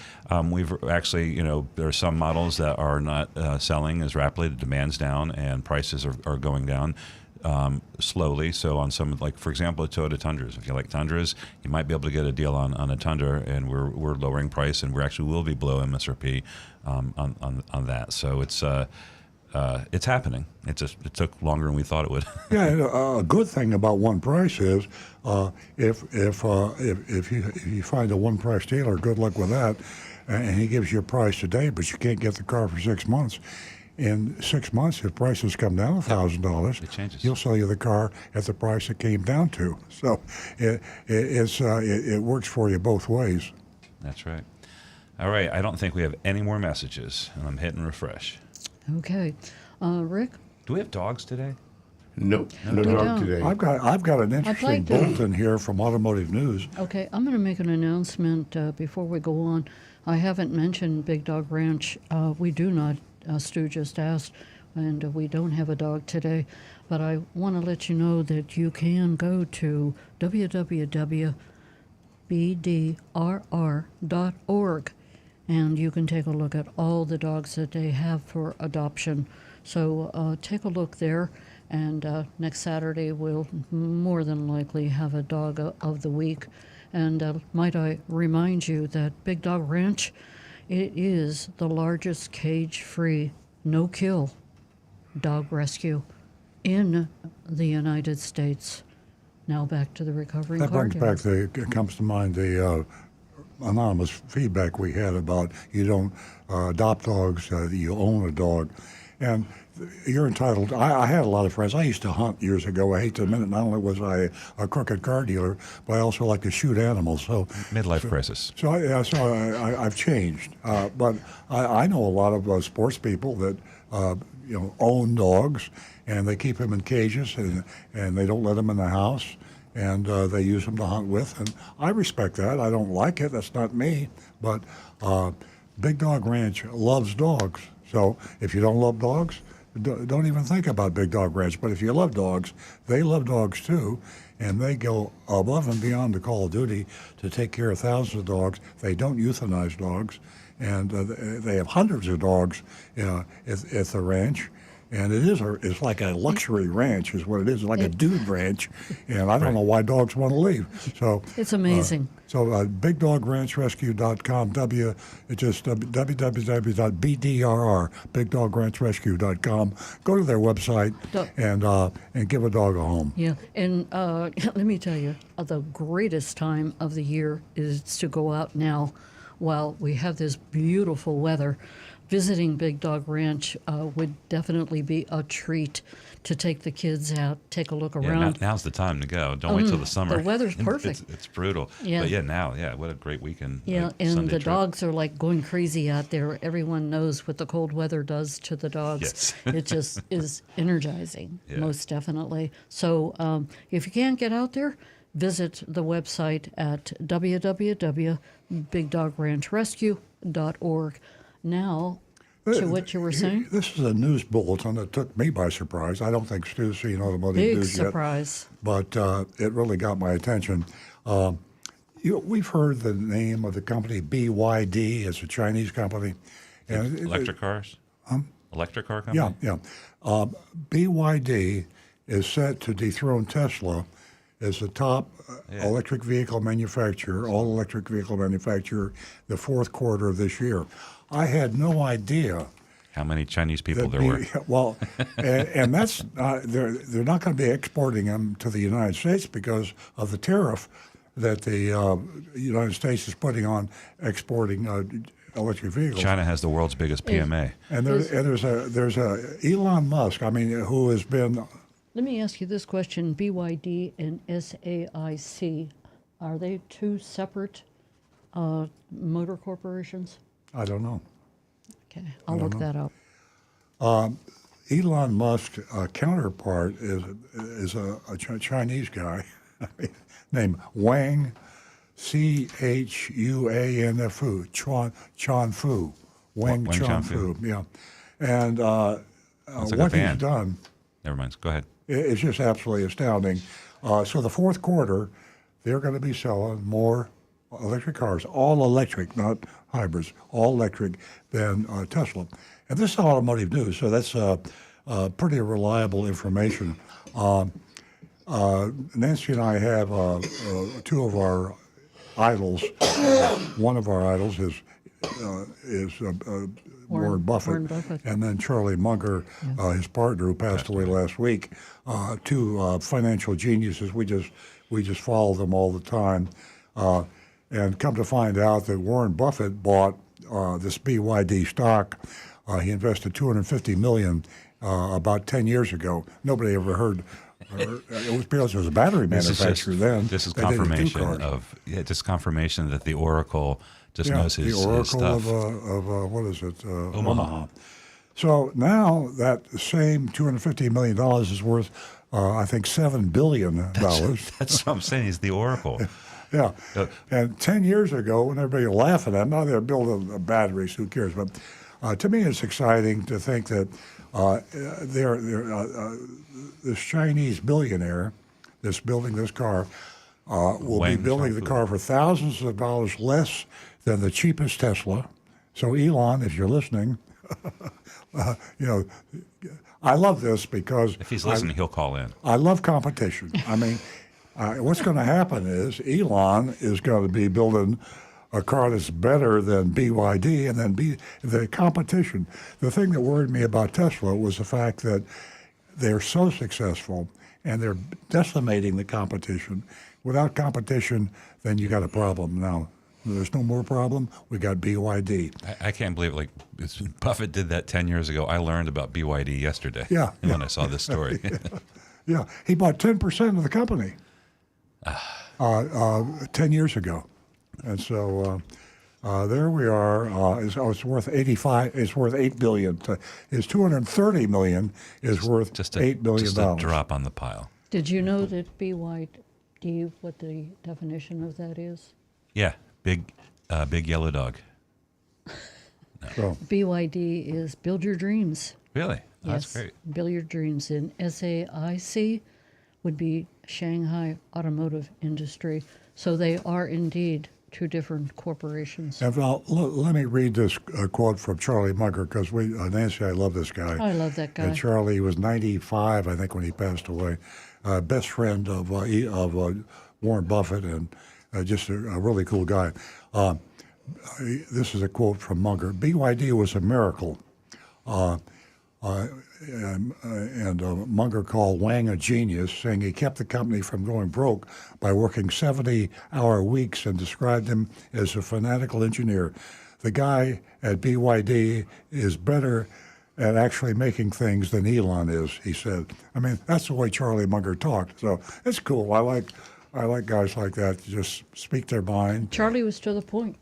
we've actually, there are some models that are not selling as rapidly. The demand's down and prices are going down slowly. So on some, like for example, Toyota Tundras, if you like Tundras, you might be able to get a deal on a Tundra, and we're lowering price, and we actually will be below MSRP on that. So it's happening. It took longer than we thought it would. Yeah, a good thing about one price is if you find a one price dealer, good luck with that, and he gives you a price today, but you can't get the car for 6 months. In 6 months, if prices come down $1,000, it changes. He'll sell you the car at the price it came down to. So it works for you both ways. That's right. All right. I don't think we have any more messages, and I'm hitting refresh. Okay, Rick. Do we have dogs today? Nope, no dog today. I've got an interesting bulletin here from Automotive News. Okay, I'm going to make an announcement before we go on. I haven't mentioned Big Dog Ranch. We do not. Stu just asked, and we don't have a dog today. But I want to let you know that you can go to www.bdrr.org. And you can take a look at all the dogs that they have for adoption. So take a look there, and next Saturday we'll more than likely have a dog of the week. And might I remind you that Big Dog Ranch, it is the largest cage-free, no-kill dog rescue in the United States. Now back to the recovering car That brings back it comes to mind the anonymous feedback we had about you don't adopt dogs, you own a dog. And you're entitled. I had a lot of friends. I used to hunt years ago. I hate to admit it. Not only was I a crooked car dealer, but I also like to shoot animals. So Midlife crisis. So I've changed. But I know a lot of sports people that own dogs, and they keep them in cages, and they don't let them in the house, and they use them to hunt with. And I respect that. I don't like it. That's not me. But Big Dog Ranch loves dogs. So if you don't love dogs, don't even think about Big Dog Ranch. But if you love dogs, they love dogs too, and they go above and beyond the call of duty to take care of thousands of dogs. They don't euthanize dogs, and they have hundreds of dogs at the ranch. And it's like a luxury ranch is what it is. It's like a dude ranch, and I don't know why dogs want to leave. So it's amazing. BigDogRanchRescue.com. It's just www.bdrr, BigDogRanchRescue.com. Go to their website and give a dog a home. Yeah, and let me tell you, the greatest time of the year is to go out now while we have this beautiful weather. Visiting Big Dog Ranch would definitely be a treat to take the kids out, take a look around. Now's the time to go. Don't wait till the summer. The weather's perfect. It's brutal. Yeah. But what a great weekend. Yeah, and Sunday the trip. dogs are like going crazy out there. Everyone knows what the cold weather does to the dogs. Yes. It just is energizing, most definitely. So if you can't get out there, visit the website at www.bigdogranchrescue.org. Now, to what you were saying? This is a news bulletin that took me by surprise. I don't think Stu's seen automotive Big news surprise. Yet, but it really got my attention. We've heard the name of the company BYD. It's a Chinese company. And Electric cars? Electric car company? Yeah. BYD is set to dethrone Tesla as the top electric vehicle manufacturer, all electric vehicle manufacturer, the fourth quarter of this year. I had no idea how many Chinese people there were. Well, and that's they're not going to be exporting them to the United States because of the tariff that the United States is putting on exporting electric vehicles. China has the world's biggest PMA. And there's a Elon Musk. I mean, who has been. Let me ask you this question: BYD and SAIC, are they two separate motor corporations? I don't know. Okay, I'll look that up. Elon Musk's counterpart is a Chinese guy named Wang, Chuanfu, Chuanfu, Wang Chuanfu. Yeah, and like what he's done. Never mind. Go ahead. It's just absolutely astounding. So the fourth quarter, they're going to be selling more electric cars, all electric, not hybrids, all electric, than Tesla. And this is automotive news, so that's pretty reliable information. Nancy and I have two of our idols. One of our idols is Warren Buffett, and then Charlie Munger, his partner, who passed away last week. Two financial geniuses. We just follow them all the time. And come to find out that Warren Buffett bought this BYD stock. He invested $250 million about 10 years ago. Nobody ever heard. It was because it was a battery manufacturer then. This is confirmation that the Oracle just knows his the Oracle stuff. of what is it? Omaha. So now that same $250 million is worth, I think, $7 billion. That's what I'm saying. He's the Oracle. Yeah, and 10 years ago, when everybody was laughing at them, now they're building batteries. Who cares? But to me, it's exciting to think that this Chinese billionaire that's building this car will be building the car for thousands of dollars less than the cheapest Tesla. So Elon, if you're listening, I love this because if he's listening, he'll call in. I love competition. I mean. What's going to happen is Elon is going to be building a car that's better than BYD, and then the competition. The thing that worried me about Tesla was the fact that they're so successful and they're decimating the competition. Without competition, then you got a problem. Now, there's no more problem, we got BYD. I can't believe Buffett did that 10 years ago. I learned about BYD yesterday. Yeah. When I saw this story. Yeah, he bought 10% of the company 10 years ago. And so there we are. It's worth 85. It's worth $8 billion. His $230 million is worth $8 billion. Just a drop on the pile. Did you know that BYD, what the definition of that is? Yeah, big yellow dog. So. BYD is Build Your Dreams. Really? Oh, Yes, that's great. Build Your Dreams. And SAIC would be Shanghai Automotive Industry. So they are indeed two different corporations. And let me read this quote from Charlie Munger, because Nancy, I love this guy. I love that guy. And Charlie was 95, I think, when he passed away. Best friend of Warren Buffett, and just a really cool guy. This is a quote from Munger. BYD was a miracle. Munger called Wang a genius, saying he kept the company from going broke by working 70-hour weeks, and described him as a fanatical engineer. The guy at BYD is better at actually making things than Elon is, he said. I mean, that's the way Charlie Munger talked. So it's cool. I like guys like that to just speak their mind. Charlie was to the point.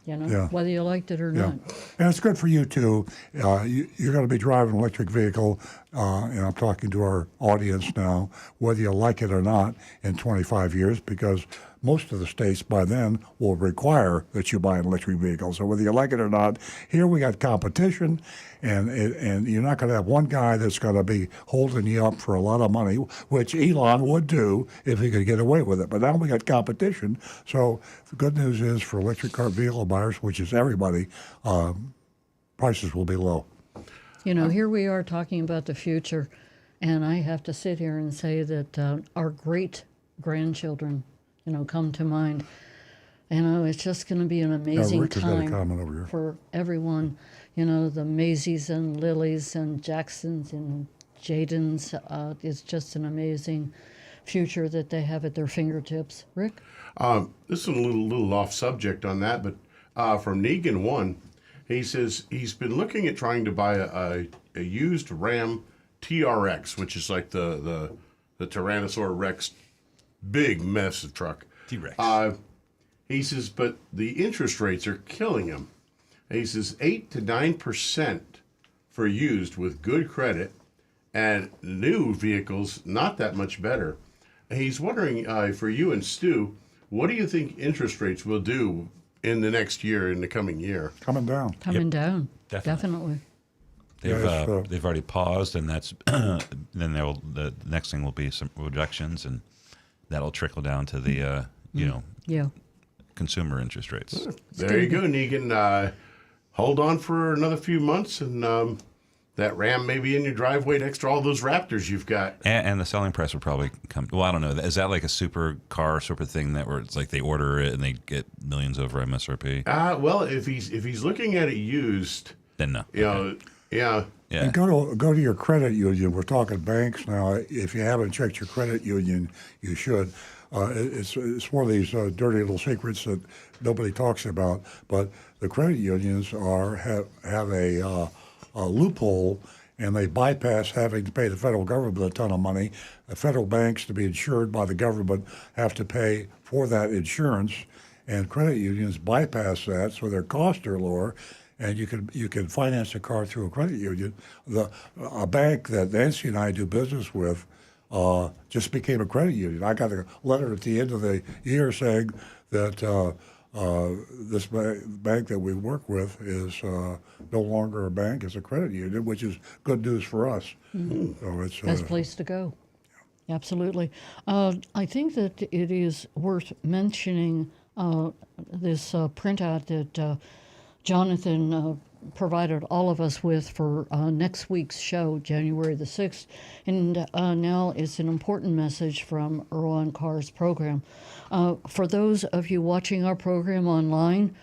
Whether you liked it or not. And it's good for you, too. You're going to be driving an electric vehicle, and I'm talking to our audience now, whether you like it or not in 25 years, because most of the states by then will require that you buy an electric vehicle. So whether you like it or not, here we got competition, and you're not going to have one guy that's going to be holding you up for a lot of money, which Elon would do if he could get away with it. But now we got competition. So the good news is for electric car vehicle buyers, which is everybody, prices will be low. Here we are talking about the future, and I have to sit here and say that our great-grandchildren, come to mind. It's just going to be an amazing Rick has got a time comment over here. for everyone. The Maisie and Lilies and Jacksons and Jadens. It's just an amazing future that they have at their fingertips. Rick? This is a little off subject on that, but from Negan 1, he says he's been looking at trying to buy a used Ram TRX, which is like the Tyrannosaurus Rex big mess of truck. T-Rex. He says, but the interest rates are killing him. He says 8 to 9% for used with good credit, and new vehicles not that much better. He's wondering, for you and Stu, what do you think interest rates will do in the next year, in the coming year? Coming down. Coming down. Definitely. They've already paused, and that's then the next thing will be some reductions, and that'll trickle down to the consumer interest rates. There you go, Negan. Hold on for another few months, and that Ram may be in your driveway next to all those Raptors you've got. And the selling price will probably come. Well, I don't know. Is that like a super car sort of thing where it's like they order it and they get millions over MSRP? Well, if he's looking at it used, then no. Yeah. And go to your credit union. We're talking banks now. If you haven't checked your credit union, you should. It's one of these dirty little secrets that nobody talks about. But the credit unions have a loophole, and they bypass having to pay the federal government a ton of money. The federal banks, to be insured by the government, have to pay for that insurance, and credit unions bypass that, so their costs are lower. And you can finance a car through a credit union. A bank that Nancy and I do business with just became a credit union. I got a letter at the end of the year saying that this bank that we work with is no longer a bank; it's a credit union, which is good news for us. Mm-hmm. So it's best place to go. Yeah. Absolutely. I think that it is worth mentioning this printout that Jonathan provided all of us with for next week's show, January the 6th. And now it's an important message from Earl on Cars program. For those of you watching our program online,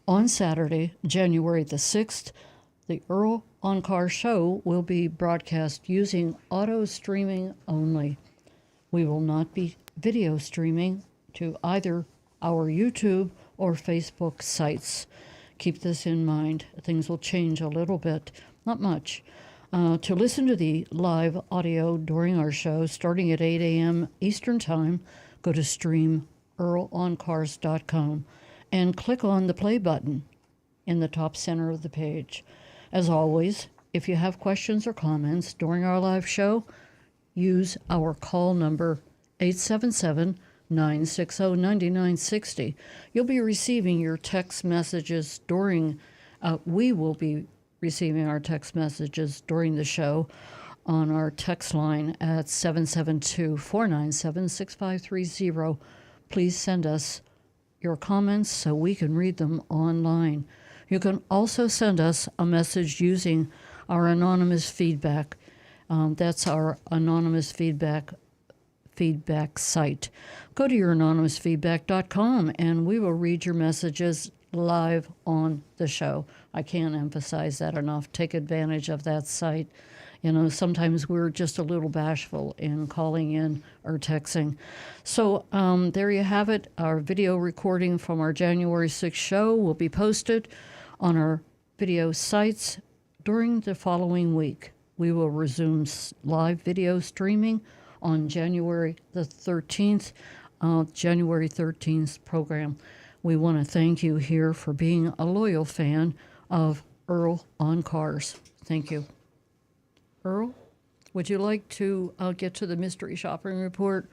on Saturday, January the 6th, the Earl on Cars show will be broadcast using auto streaming only. We will not be video streaming to either our YouTube or Facebook sites. Keep this in mind. Things will change a little bit, not much. To listen to the live audio during our show, starting at 8 a.m. Eastern Time, go to stream earloncars.com and click on the play button in the top center of the page. As always, if you have questions or comments during our live show, use our call number 877-960-9960. You'll be receiving your text messages we will be receiving our text messages during the show on our text line at 772-497-6530. Please send us your comments so we can read them online. You can also send us a message using our anonymous feedback. That's our anonymous feedback site. Go to youranonymousfeedback.com and we will read your messages live on the show. I can't emphasize that enough. Take advantage of that site. You know, sometimes we're just a little bashful in calling in or texting. So there you have it. Our video recording from our January 6th show will be posted on our video sites during the following week. We will resume live video streaming on January the 13th, January 13th program. We want to thank you here for being a loyal fan of Earl on Cars. Thank you. Earl, would you like to get to the mystery shopping report?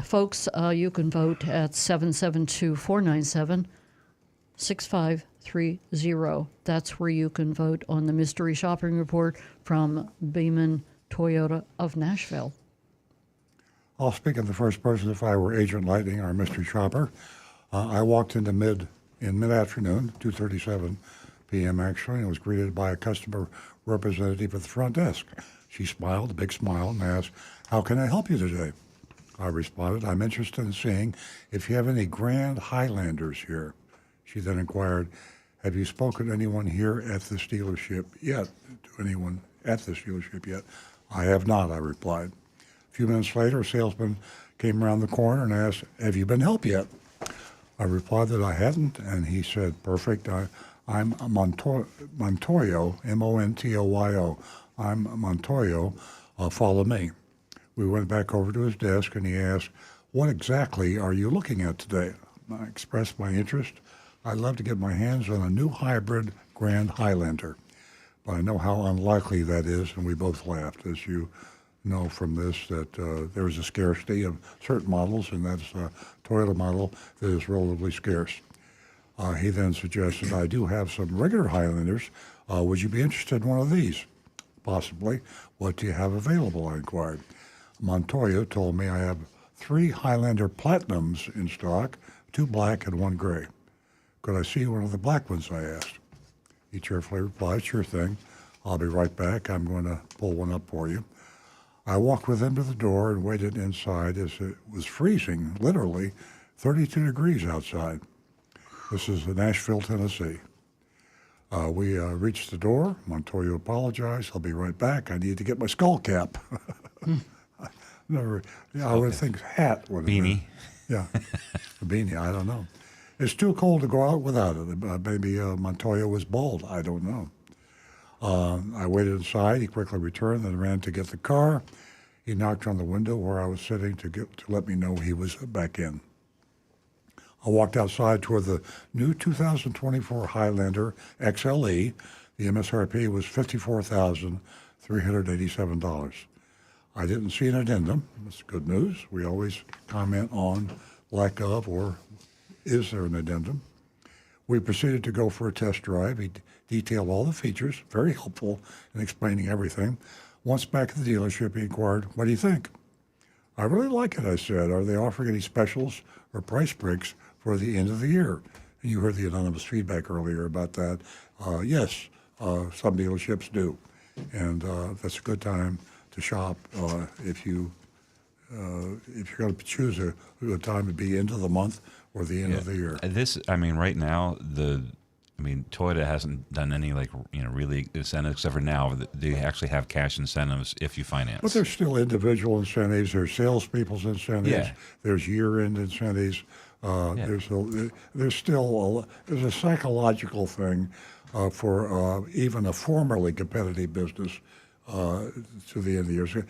Folks, you can vote at 772-497-6530. That's where you can vote on the mystery shopping report from Beaman Toyota of Nashville. I'll speak in the first person if I were Agent Lightning, our mystery shopper. I walked into mid-afternoon, 2:37 p.m. actually, and was greeted by a customer representative at the front desk. She smiled, a big smile, and asked, "How can I help you today?" I responded, "I'm interested in seeing if you have any Grand Highlanders here." She then inquired, "Have you spoken to anyone here at this dealership yet?" "I have not," I replied. A few minutes later, a salesman came around the corner and asked, "Have you been helped yet?" I replied that I hadn't, and he said, "Perfect. I'm Montoyo, Montoyo. I'm Montoyo. Follow me." We went back over to his desk, and he asked, "What exactly are you looking at today?" I expressed my interest. I'd love to get my hands on a new hybrid Grand Highlander, but I know how unlikely that is, and we both laughed. As you know from this, that there is a scarcity of certain models, and that's a Toyota model that is relatively scarce. He then suggested, "I do have some regular Highlanders. Would you be interested in one of these?" "Possibly. What do you have available?" I inquired. Montoya told me I have 3 Highlander Platinums in stock, 2 black and 1 gray. "Could I see one of the black ones?" I asked. He cheerfully replied, "Sure thing. I'll be right back. I'm going to pull one up for you." I walked with him to the door and waited inside as it was freezing, literally 32 degrees outside. This is Nashville, Tennessee. We reached the door. Montoya apologized. "I'll be right back. I need to get my skull cap." I would think hat would have beanie. Yeah, a beanie. I don't know. It's too cold to go out without it. Maybe Montoya was bald. I don't know. I waited inside. He quickly returned and ran to get the car. He knocked on the window where I was sitting to let me know he was back in. I walked outside toward the new 2024 Highlander XLE. The MSRP was $54,387. I didn't see an addendum. That's good news. We always comment on lack of or is there an addendum. We proceeded to go for a test drive. He detailed all the features, very helpful in explaining everything. Once back at the dealership, he inquired, "What do you think?" "I really like it," I said. "Are they offering any specials or price breaks for the end of the year?" And you heard the anonymous feedback earlier about that. Yes, some dealerships do. And that's a good time to shop if you're going to choose a good time to be into the month or the end of the year. Right now, Toyota hasn't done any really incentives except for now. They actually have cash incentives if you finance. But there's still individual incentives. There's salespeople's incentives. Yeah. There's year-end incentives. There's still there's a psychological thing for even a formerly competitive business to the end of the year. So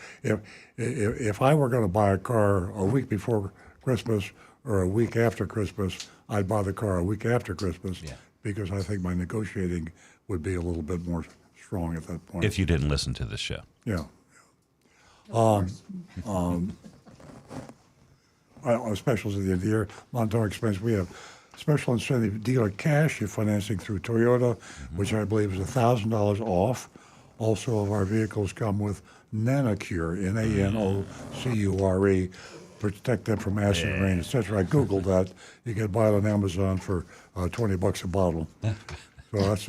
if I were going to buy a car a week before Christmas or a week after Christmas, I'd buy the car a week after Christmas because I think my negotiating would be a little bit more strong at that point. If you didn't listen to this show. Yeah. Specials at the end of the year. Montour explains we have special incentive dealer cash financing through Toyota, which I believe is $1,000 off. Also, of our vehicles come with Nanocure, Nanocure, protect them from acid rain, etc. I Googled that. You can buy it on Amazon for $20 a bottle. So that's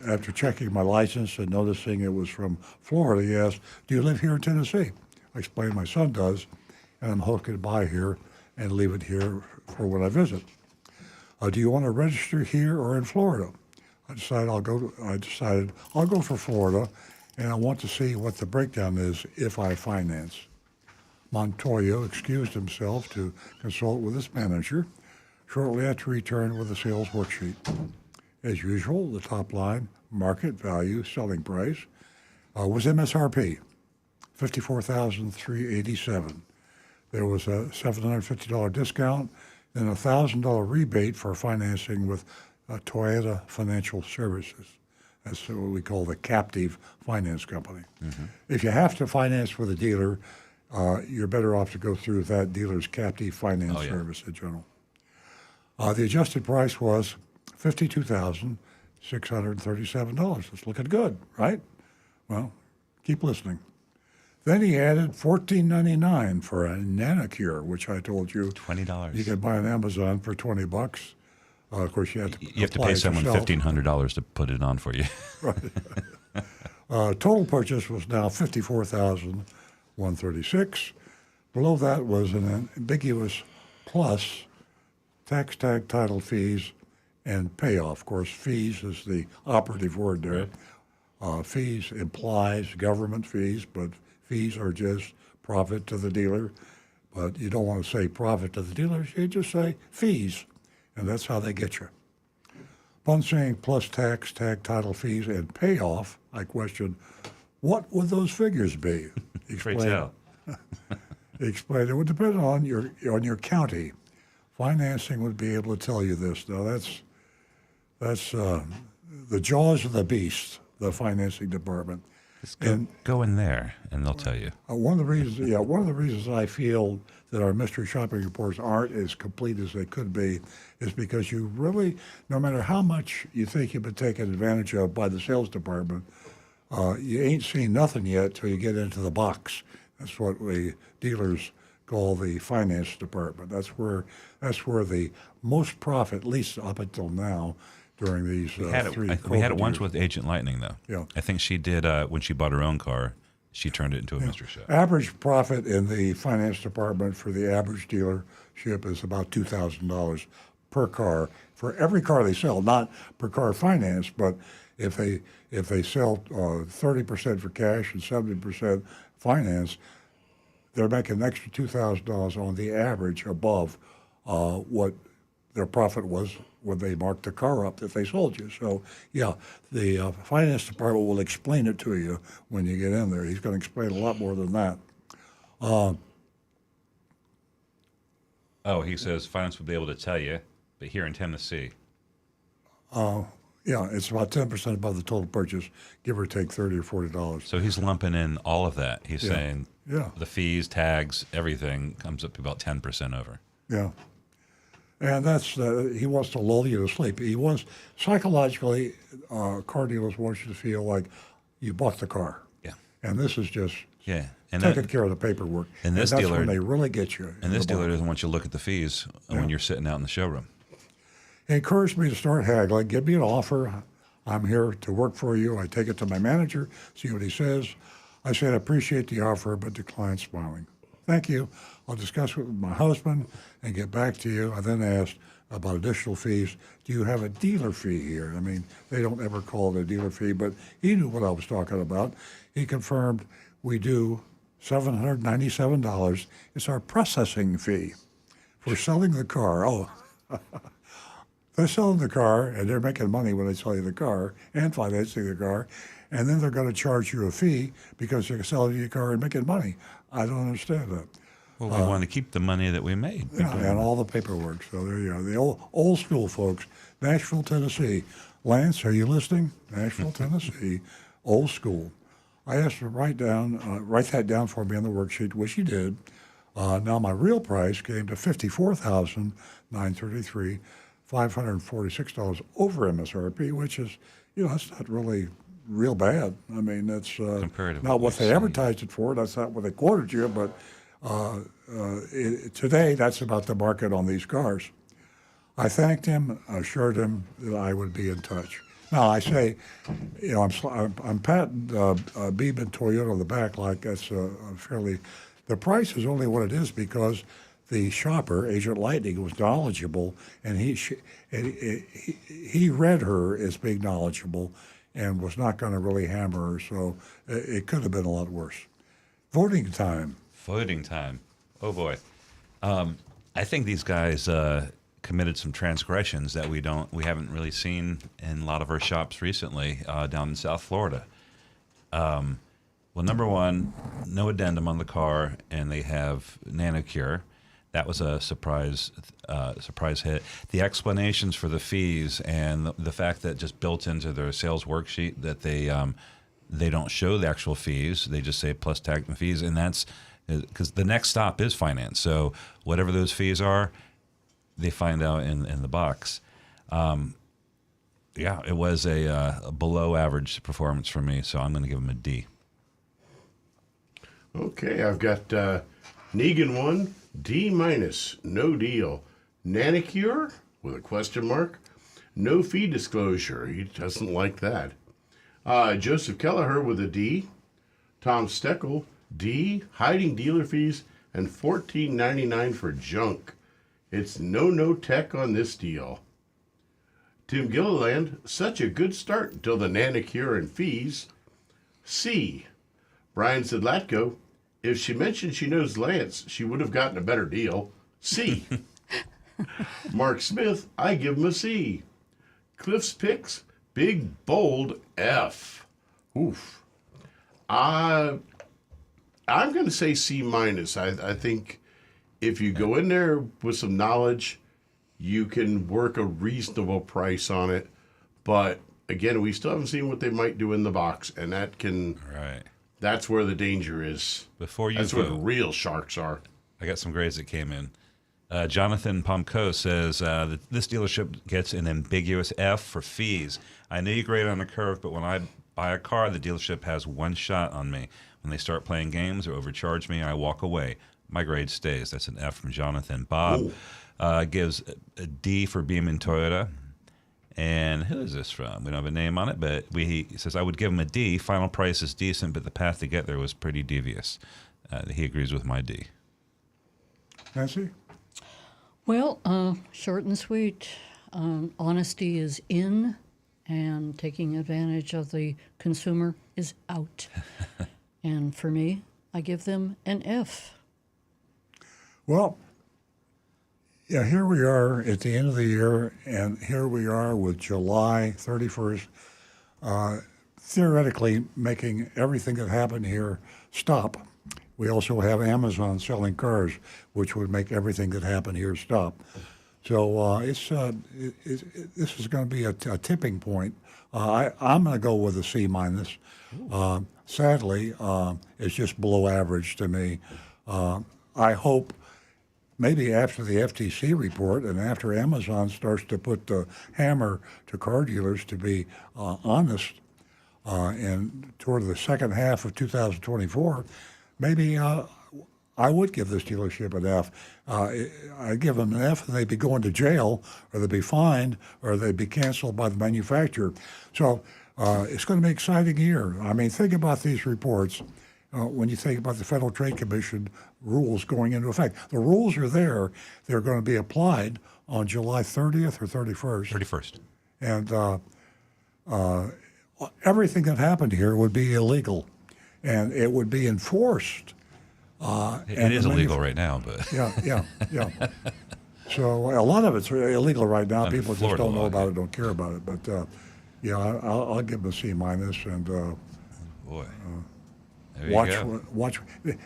after checking my license and noticing it was from Florida, he asked, "Do you live here in Tennessee?" I explained my son does, and I'm hoping to buy here and leave it here for when I visit. Do you want to register here or in Florida? I decided I'll go for Florida, and I want to see what the breakdown is if I finance. Montoya excused himself to consult with his manager. Shortly after he returned with a sales worksheet. As usual, the top line, market value, selling price, was MSRP, $54,387. There was a $750 discount and a $1,000 rebate for financing with Toyota Financial Services. That's what we call the captive finance company. If you have to finance with a dealer, you're better off to go through that dealer's captive finance service in general. The adjusted price was $52,637. It's looking good, right? Well, keep listening. Then he added $14.99 for a Nanocure, which I told you $20. You can buy on Amazon for $20. Of course, you have to pay someone $1,500 to put it on for you. Right. Total purchase was now $54,136. Below that was an ambiguous plus tax tag title fees and payoff. Of course, fees is the operative word there. Fees implies government fees, but fees are just profit to the dealer. But you don't want to say profit to the dealers, you just say fees, and that's how they get you. Upon saying plus tax, tag title fees, and payoff, I question, what would those figures be? Explain. Explain. It would depend on your county. Financing would be able to tell you this. Now that's the jaws of the beast, the financing department. Go in there, and they'll tell you. One of the reasons I feel that our mystery shopping reports aren't as complete as they could be is because you really, no matter how much you think you've been taken advantage of by the sales department, you ain't seen nothing yet till you get into the box. That's what the dealers call the finance department. That's where the most profit, at least up until now, during these we had it once with Agent Lightning, though. Yeah. I think she did when she bought her own car. She turned it into a mystery shop. Average profit in the finance department for the average dealership is about $2,000 per car for every car they sell, not per car finance, but if they sell 30% for cash and 70% finance, they're making an extra $2,000 on the average above what their profit was when they marked the car up that they sold you. So, yeah, the finance department will explain it to you when you get in there. He's going to explain a lot more than that. He says finance would be able to tell you, but here in Tennessee. Yeah, it's about 10% above the total purchase, give or take $30 or $40. So he's lumping in all of that. He's saying the fees, tags, everything comes up to about 10% over. Yeah. And that's, he wants to lull you to sleep. He wants, psychologically, car dealers want you to feel like you bought the car. Yeah. And this is just and taking care of the paperwork. And this that's dealer, when they really get you. And this dealer doesn't want you to look at the fees when you're sitting out in the showroom. He encouraged me to start haggling. Give me an offer. I'm here to work for you. I take it to my manager, see what he says. I said, I appreciate the offer, but declined smiling. Thank you. I'll discuss it with my husband and get back to you. I then asked about additional fees. Do you have a dealer fee here? I mean, they don't ever call it a dealer fee, but he knew what I was talking about. He confirmed we do $797. It's our processing fee for selling the car. Oh, they're selling the car, and they're making money when they sell you the car and financing the car, and then they're going to charge you a fee because they're selling you a car and making money. I don't understand that. Well, we want to keep the money that we made. Yeah, and all the paperwork. So there you are. The old school folks, Nashville, Tennessee. Lance, are you listening? Nashville, Tennessee, old school. I asked her to write that down for me on the worksheet, which she did. Now my real price came to $54,933, $546 over MSRP, which is, that's not really real bad. I mean, that's not what they advertised it for. That's not what they quoted you, but today that's about the market on these cars. I thanked him, assured him that I would be in touch. Now I say, I'm patting Beaman Toyota on the back like that's fairly. The price is only what it is because the shopper, Agent Lightning, was knowledgeable, and he read her as being knowledgeable, and was not going to really hammer her. So it could have been a lot worse. Voting time. Oh boy, I think these guys committed some transgressions that we haven't really seen in a lot of our shops recently down in South Florida. Well, number one, no addendum on the car, and they have Nanocure. That was a surprise hit. The explanations for the fees and the fact that just built into their sales worksheet that they don't show the actual fees. They just say plus tax and fees, and that's because the next stop is finance. So whatever those fees are, they find out in the box. It was a below average performance for me, so I'm going to give them a D. Okay, I've got Negan 1, D-, no deal. Nanicure, with a question mark, no fee disclosure. He doesn't like that. Joseph Kelleher with a D. Tom Steckel, D, hiding dealer fees, and $14.99 for junk. It's no tech on this deal. Tim Gilliland, such a good start until the Nanicure and fees. C. Brian Zidlatko, if she mentioned she knows Lance, she would have gotten a better deal. C. Mark Smith, I give him a C. Cliff's Picks, big, bold F. Oof. I'm going to say C-. I think if you go in there with some knowledge, you can work a reasonable price on it. But again, we still haven't seen what they might do in the box, and that can. Right. That's where the danger is. That's where the real sharks are. I got some grades that came in. Jonathan Pomko says that this dealership gets an ambiguous F for fees. I know you grade on the curve, but when I buy a car, the dealership has one shot on me. When they start playing games or overcharge me, I walk away. My grade stays. That's an F from Jonathan. Bob gives a D for Beaman Toyota. And who is this from? We don't have a name on it, but he says, I would give him a D. Final price is decent, but the path to get there was pretty devious. He agrees with my D. Nancy? Well, short and sweet. Honesty is in, and taking advantage of the consumer is out. And for me, I give them an F. Well, yeah, here we are at the end of the year, and here we are with July 31st, theoretically making everything that happened here stop. We also have Amazon selling cars, which would make everything that happened here stop. So this is going to be a tipping point. I'm going to go with a C-. Sadly, it's just below average to me. I hope maybe after the FTC report and after Amazon starts to put the hammer to car dealers to be honest, and toward the second half of 2024, maybe I would give this dealership an F. I'd give them an F, and they'd be going to jail, or they'd be fined, or they'd be canceled by the manufacturer. So it's going to be an exciting year. I mean, think about these reports. When you think about the Federal Trade Commission rules going into effect. The rules are there. They're going to be applied on July 30th or 31st. 31st. And everything that happened here would be illegal, and it would be enforced. It is illegal right now, but... Yeah. So a lot of it's illegal right now. Under People just Florida don't know law, about yeah. it, don't care about it. But yeah, I'll give them a C minus and Boy. There you watch. go. Watch.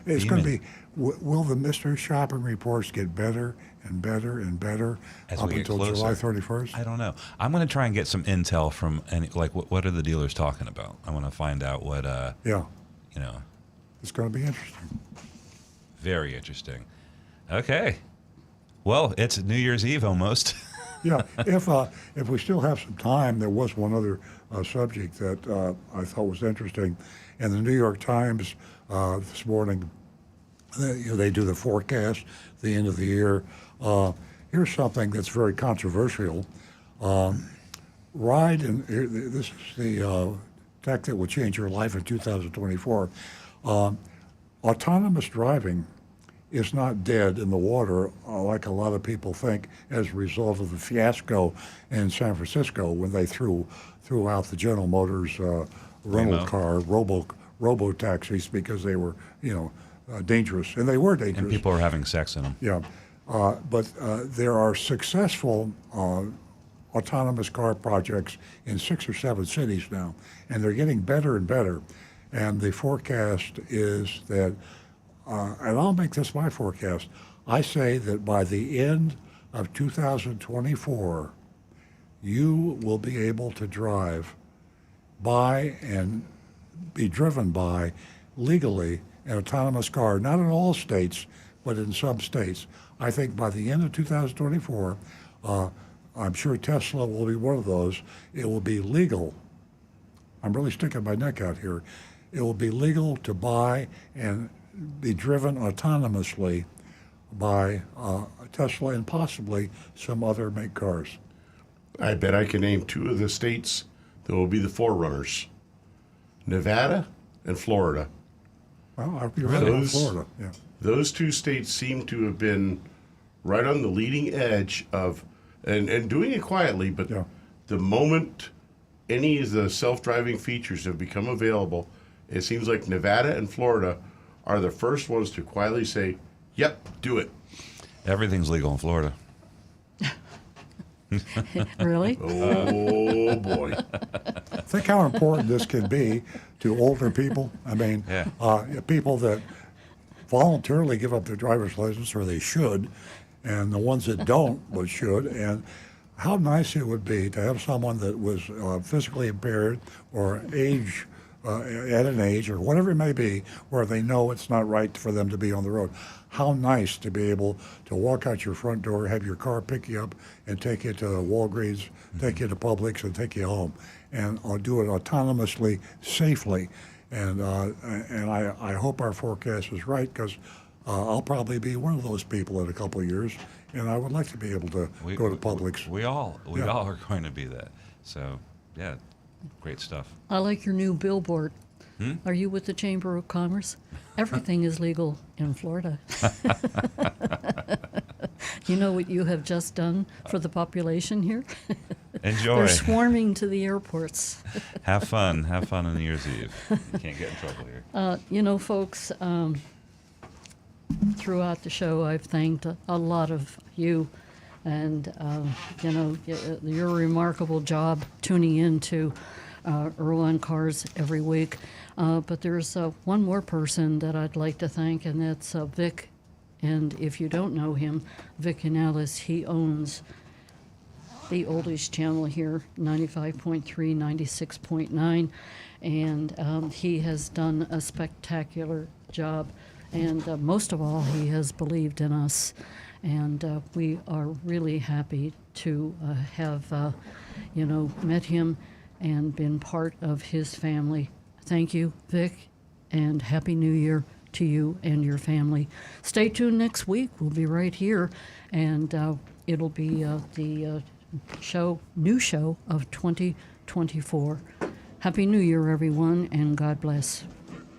It's going to Beaman. be. Will the mystery shopping reports get better and better and better As up we get until July closer. 31st? I don't know. I'm going to try and get some intel from what are the dealers talking about. I want to find out what Yeah, you know. it's going to be interesting. Very interesting. Okay. Well, it's New Year's Eve almost. Yeah, if we still have some time, there was one other subject that I thought was interesting. In the New York Times this morning, they do the forecast at the end of the year. Here's something that's very controversial. This is the tech that will change your life in 2024. Autonomous driving is not dead in the water like a lot of people think as a result of the fiasco in San Francisco when they threw out the General Motors rental Waymo. car robo taxis because they were dangerous, and they were dangerous. And people are having sex in them. Yeah, but there are successful autonomous car projects in 6 or 7 cities now, and they're getting better and better. And the forecast is that, and I'll make this my forecast, I say that by the end of 2024, you will be able to drive by and be driven by legally an autonomous car, not in all states, but in some states. I think by the end of 2024, I'm sure Tesla will be one of those. It will be legal. I'm really sticking my neck out here. It will be legal to buy and be driven autonomously by Tesla and possibly some other make cars. I bet I can name 2 of the states that will be the forerunners: Nevada and Florida. Well, I'll be right in Florida. Yeah. Those 2 states seem to have been right on the leading edge of, and doing it quietly, but Yeah. the moment any of the self-driving features have become available, it seems like Nevada and Florida are the first ones to quietly say, yep, do it. Everything's legal in Florida. Really? Oh, boy. Think how important this can be to older people. I mean, people that voluntarily give up their driver's license, or they should, and the ones that don't but should. And how nice it would be to have someone that was physically impaired or at an age or whatever it may be where they know it's not right for them to be on the road. How nice to be able to walk out your front door, have your car pick you up and take you to Walgreens, take you to Publix, and take you home, and do it autonomously, safely. And I hope our forecast is right, because I'll probably be one of those people in a couple of years, and I would like to be able to go to Publix. We all are going to be that. So, yeah, great stuff. I like your new billboard. Are you with the Chamber of Commerce? Everything is legal in Florida. You know what you have just done for the population here? Enjoy. They're swarming to the airports. Have fun. Have fun on New Year's Eve. You can't get in trouble here. Folks, throughout the show, I've thanked a lot of you, and your remarkable job tuning into Earl on Cars every week. But there's one more person that I'd like to thank, and that's Vic. And if you don't know him, Vic Canales, he owns the oldies channel here, 95.3, 96.9, and he has done a spectacular job. And most of all, he has believed in us, and we are really happy to have, met him and been part of his family. Thank you, Vic, and Happy New Year to you and your family. Stay tuned next week. We'll be right here, and it'll be the new show of 2024. Happy New Year, everyone, and God bless.